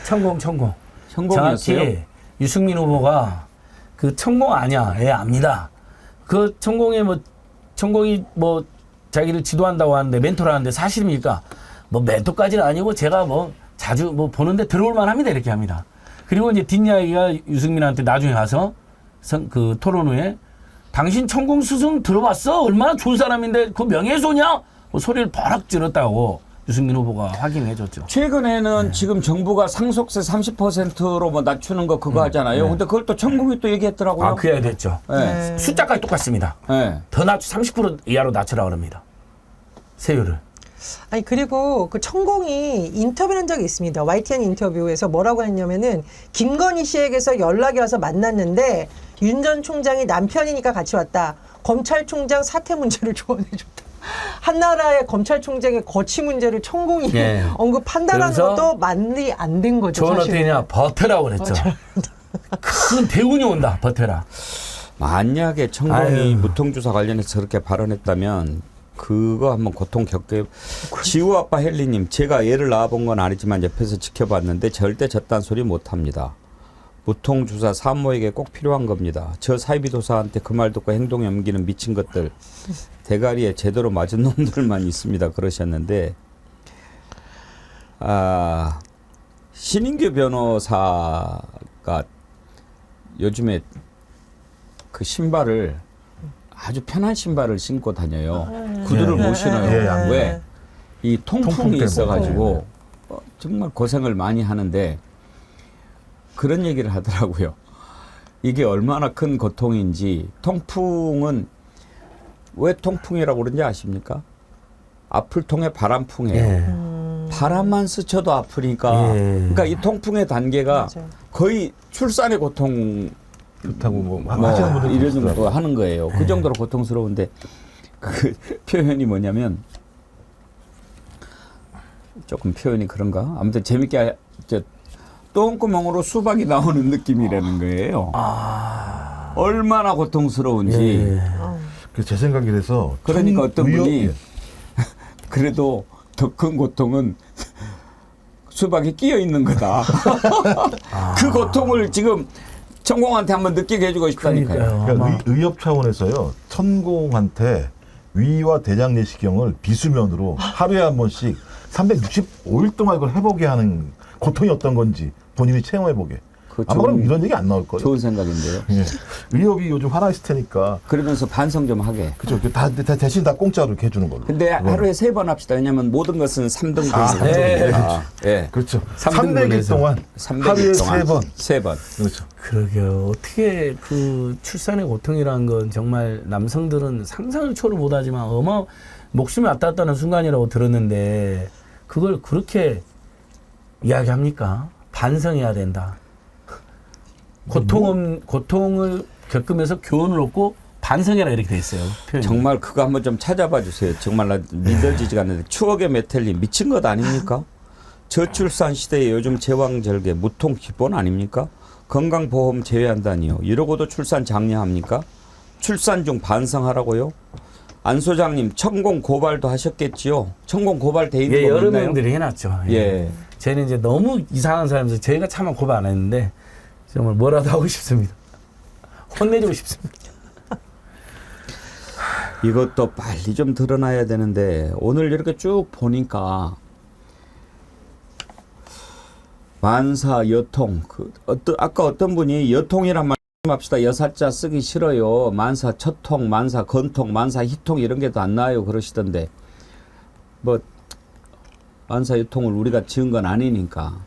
천공. 천공이었어요. 정확히 유승민 후보가 그 천공 아니야. 예, 압니다. 그 천공이 뭐 자기를 지도한다고 하는데 멘토를 하는데 사실입니까? 뭐 멘토까지는 아니고 제가 뭐 자주 뭐 보는데 들어올 만합니다. 이렇게 합니다. 그리고 이제 뒷이야기가 유승민한테 나중에 가서 그 토론 후에 당신 천공 스승 들어봤어? 얼마나 좋은 사람인데 그 명예훼손이야? 그 소리를 버럭 질렀다고 유승민 후보가 확인해 줬죠. 최근에는 지금 정부가 상속세 30%로 뭐 낮추는 거 그거 하잖아요. 근데 그걸 또 천공이 또 얘기했더라고요. 아, 그 이야기 됐죠. 네. 숫자까지 똑같습니다. 네. 더 낮추 30% 이하로 낮추라고 합니다. 세율을. 아니 그리고 그 천공이 인터뷰를 한 적이 있습니다. YTN 인터뷰에서 뭐라고 했냐면은 김건희 씨에게서 연락이 와서 만났는데 윤 전 총장이 남편이니까 같이 왔다. 검찰총장 사퇴 문제를 조언해줬다. 한나라의 검찰총장의 거취 문제를 천공이 언급한다라는 것도 말이 안 된 거죠. 조언 어떻게 했냐? 버텨라고 그랬죠. 큰 대운이 온다. 버텨라. 만약에 천공이 무통주사 관련해서 저렇게 발언했다면 그거 한번 고통 겪게. 지우 아빠 헬리님, 제가 애를 낳아본 건 아니지만 옆에서 지켜봤는데 절대 저딴 소리 못합니다. 무통주사 산모에게 꼭 필요한 겁니다. 저 사이비도사한테 그 말 듣고 행동 옮기는 미친 것들. 대가리에 제대로 맞은 놈들만 있습니다. 그러셨는데 신인규 변호사가 요즘에 그 신발을 아주 편한 신발을 신고 다녀요. 구두를 못 신어요. 왜? 이 통풍이 있어가지고 정말 고생을 많이 하는데 그런 얘기를 하더라고요. 이게 얼마나 큰 고통인지. 통풍은 왜 통풍이라고 그런지 아십니까? 앞을 통해 바람풍이에요. 바람만 스쳐도 아프니까. 그러니까 이 통풍의 단계가 거의 출산의 고통 그렇다고 뭐 하시는 분들 이런 거 하는 거예요. 그 정도로 고통스러운데 그 표현이 뭐냐면 조금 표현이 그런가? 아무튼 재밌게 똥구멍으로 수박이 나오는 느낌이라는 거예요. 얼마나 고통스러운지. 그래서 제 생각이 돼서 그러니까 어떤 분이 그래도 더 큰 고통은 수박이 끼어 있는 거다. 그 고통을 지금 천공한테 한번 느끼게 해주고 싶다니까요. 그러니까 의협 차원에서요. 천공한테 위와 대장 내시경을 비수면으로 하루에 한 번씩 365일 동안 이걸 해보게 하는 고통이 어떤 건지 본인이 체험해보게. 아마 그럼 이런 얘기 안 나올 거예요. 좋은 생각인데요. 예. 의협이 요즘 하나 있을 테니까. 그러면서 반성 좀 하게. 그죠. 대신 다 공짜로 이렇게 해주는 걸로. 근데 하루에 3번 합시다. 왜냐면 모든 것은 3등분. 3등분. 예. 그렇죠. 300일 동안 하루에 3번. 3번. 그렇죠. 그러게요. 어떻게 그 출산의 고통이라는 건 정말 남성들은 상상을 초를 못하지만 목숨이 왔다 갔다 하는 순간이라고 들었는데 그걸 그렇게 이야기합니까? 반성해야 된다. 고통을 겪으면서 교훈을 얻고 반성해라 이렇게 돼 있어요. 표현이. 정말 그거 한번 좀 찾아봐 주세요. 정말 나 믿어지지가 않는데 추억의 메텔리 미친 것 아닙니까? 저출산 시대에 요즘 제왕절개 무통 기본 아닙니까? 건강보험 제외한다니요. 이러고도 출산 장려합니까? 출산 중 반성하라고요? 안 소장님 천공 고발도 하셨겠지요. 천공 고발 돼 있는 예, 거 여러 있나요? 명들이 해놨죠. 예. 예. 저희는 이제 너무 이상한 사람이라서 저희가 차마 고발 안 했는데 정말 뭐라도 하고 싶습니다. 혼내주고 싶습니다. 이것도 빨리 좀 드러나야 되는데 오늘 이렇게 쭉 보니까 만사 여통 아까 어떤 분이 여통이란 말 합시다. 여사자 쓰기 싫어요. 만사 첫통, 만사 건통, 만사 희통 이런 게 더 안 나와요 그러시던데 뭐 만사 여통을 우리가 지은 건 아니니까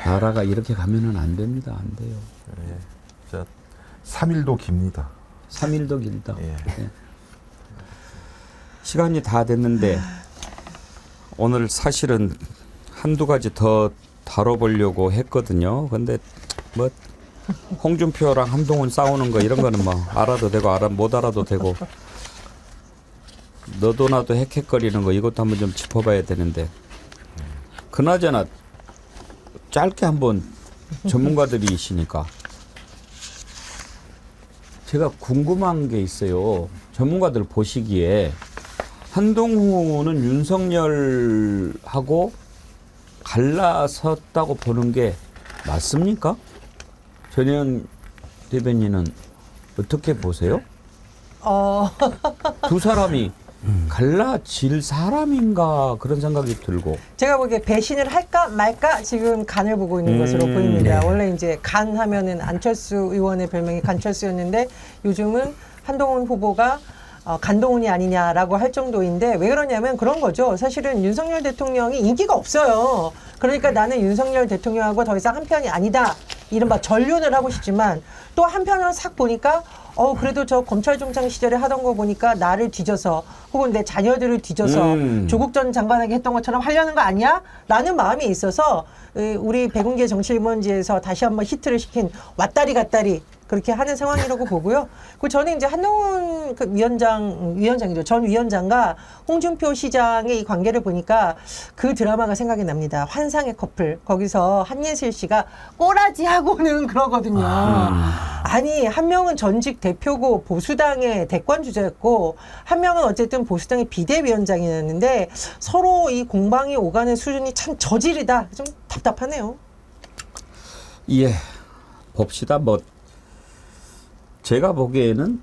나라가 이렇게 가면은 안 됩니다. 안 돼요. 예. 자, 3일도 깁니다. 3일도 길다. 예. 예. 시간이 다 됐는데 오늘 사실은 한두 가지 더 다뤄보려고 했거든요. 근데 뭐 홍준표랑 한동훈 싸우는 거 이런 거는 뭐 알아도 되고 못 알아도 되고 너도 나도 헥헥거리는 거 이것도 한번 좀 짚어봐야 되는데 그나저나 짧게 한번 전문가들이시니까 제가 궁금한 게 있어요. 전문가들 보시기에 한동훈은 윤석열하고 갈라섰다고 보는 게 맞습니까? 전혜연 대변인은 어떻게 보세요? 두 사람이 갈라질 사람인가 그런 생각이 들고 제가 보기에 배신을 할까 말까 지금 간을 보고 있는 것으로 보입니다. 네. 원래 이제 간 하면은 안철수 의원의 별명이 간철수였는데 요즘은 한동훈 후보가 간동훈이 아니냐라고 할 정도인데 왜 그러냐면 그런 거죠. 사실은 윤석열 대통령이 인기가 없어요. 그러니까 나는 윤석열 대통령하고 더 이상 한편이 아니다. 이른바 전륜을 하고 싶지만 또 한편으로 싹 보니까 그래도 저 검찰총장 시절에 하던 거 보니까 나를 뒤져서 혹은 내 자녀들을 뒤져서 조국 전 장관에게 했던 것처럼 하려는 거 아니야? 라는 마음이 있어서 우리 백운계 정치일본지에서 다시 한번 히트를 시킨 왔다리 갔다리 그렇게 하는 상황이라고 보고요. 그 저는 이제 한동훈 위원장이죠. 전 위원장과 홍준표 시장의 이 관계를 보니까 그 드라마가 생각이 납니다. 환상의 커플. 거기서 한예슬 씨가 꼬라지하고는 그러거든요. 아니 한 명은 전직 대표고 보수당의 대권 주자였고 한 명은 어쨌든 보수당의 비대위원장이었는데 서로 이 공방이 오가는 수준이 참 저질이다. 좀 답답하네요. 예, 봅시다. 뭐 제가 보기에는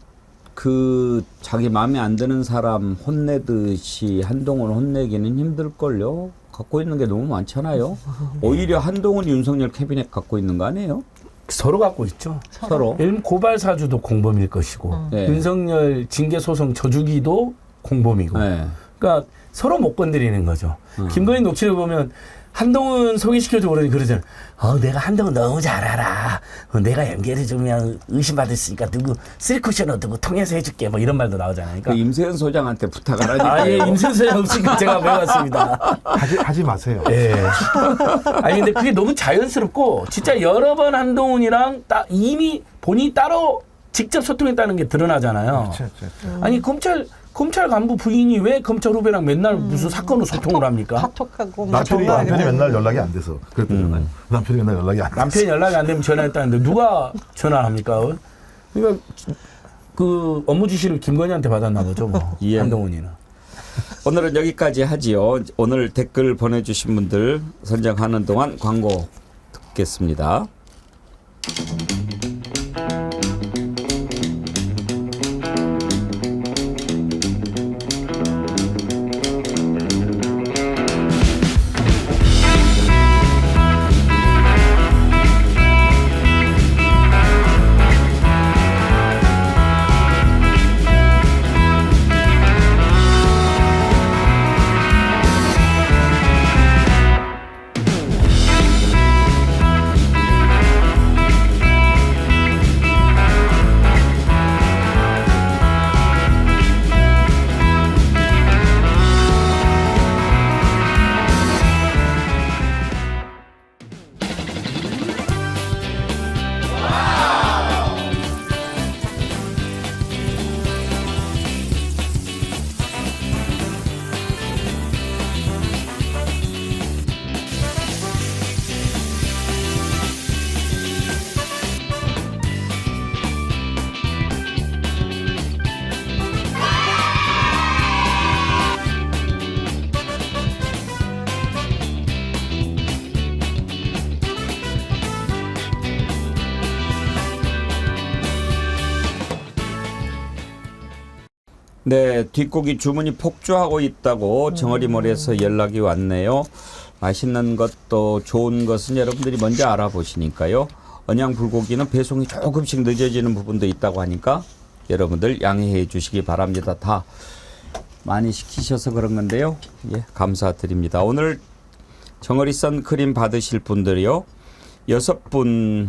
그 자기 마음에 안 드는 사람 혼내듯이 한동훈 혼내기는 힘들걸요. 갖고 있는 게 너무 많잖아요. 오히려 한동훈 윤석열 캐비넷 갖고 있는 거 아니에요? 서로 갖고 있죠. 서로. 고발 사주도 공범일 것이고 네. 윤석열 징계 소송 저주기도 공범이고. 네. 그러니까 서로 못 건드리는 거죠. 김건희 녹취를 보면 한동훈 소개시켜줘 그러잖아요. 내가 한동훈 너무 잘 알아. 내가 연결해주면 의심받았으니까 누구 쓰리쿠션 누구 통해서 해줄게. 뭐 이런 말도 나오잖아요. 그러니까 임세현 소장한테 부탁을 하니까. 예, 임세현 소장 없으니까 제가 배웠습니다. 하지 마세요. 예. 아니 근데 그게 너무 자연스럽고 진짜 여러 번 한동훈이랑 이미 본인이 따로 직접 소통했다는 게 드러나잖아요. 아니 검찰 간부 부인이 왜 검찰 후배랑 맨날 무슨 사건으로 소통을 합니까? 카톡하고 남편이 맨날 연락이 안 돼서 그랬더니 남편이 맨날 연락이 안 돼서. 남편이 연락이 안 되면 전화했다는데 누가 전화합니까? 그러니까 그 업무 지시를 김건희한테 받았나 보죠. 뭐. 예. 한동훈이는. 오늘은 여기까지 하지요. 오늘 댓글 보내주신 분들 선정하는 동안 광고 듣겠습니다. 네, 뒷고기 주문이 폭주하고 있다고 정어리몰에서 연락이 왔네요. 맛있는 것도 좋은 것은 여러분들이 먼저 알아보시니까요. 언양 불고기는 배송이 조금씩 늦어지는 부분도 있다고 하니까 여러분들 양해해 주시기 바랍니다. 다 많이 시키셔서 그런 건데요. 예, 감사드립니다. 오늘 정어리 선크림 받으실 분들이요. 6분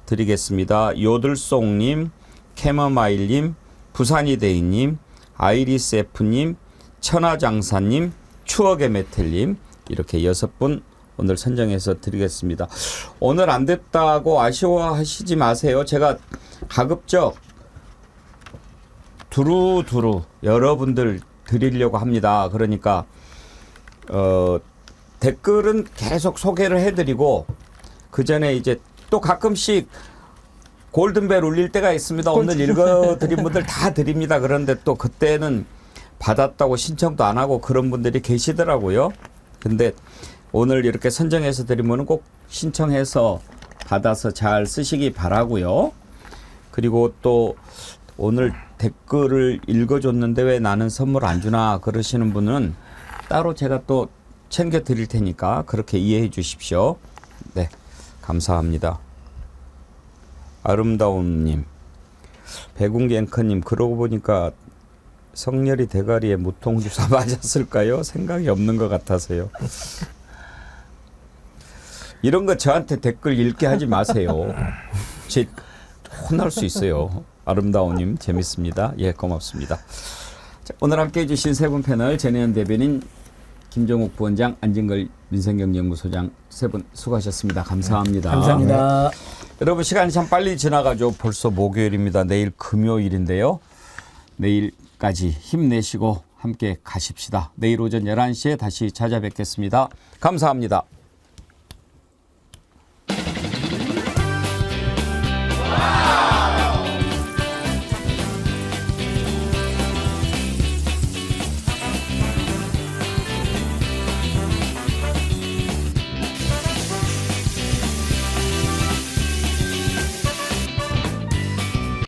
드리겠습니다. 요들송님, 캐머마일님, 부산이데이님, 아이리스F님, 천하장사님, 추억의 메텔님 이렇게 6분 오늘 선정해서 드리겠습니다. 오늘 안 됐다고 아쉬워하시지 마세요. 제가 가급적 두루두루 여러분들 드리려고 합니다. 그러니까 댓글은 계속 소개를 해드리고 그 전에 이제 또 가끔씩 골든벨 울릴 때가 있습니다. 오늘 읽어드린 분들 다 드립니다. 그런데 또 그때는 받았다고 신청도 안 하고 그런 분들이 계시더라고요. 근데 오늘 이렇게 선정해서 드리면 꼭 신청해서 받아서 잘 쓰시기 바라고요. 그리고 또 오늘 댓글을 읽어줬는데 왜 나는 선물 안 주나 그러시는 분은 따로 제가 또 챙겨 드릴 테니까 그렇게 이해해 주십시오. 네, 감사합니다. 아름다움님, 백운기 앵커님, 그러고 보니까 성렬이 대가리에 무통주사 맞았을까요? 생각이 없는 것 같아서요. 이런 거 저한테 댓글 읽게 하지 마세요. 제 혼날 수 있어요. 아름다움님, 재밌습니다. 예, 고맙습니다. 자, 오늘 함께 해주신 세 분 패널, 전혜연 대변인, 김종욱 부원장, 안진걸 민생경제연구소장 세 분 수고하셨습니다. 감사합니다. 감사합니다. 여러분 시간이 참 빨리 지나가죠. 벌써 목요일입니다. 내일 금요일인데요. 내일까지 힘내시고 함께 가십시다. 내일 오전 11시에 다시 찾아뵙겠습니다. 감사합니다.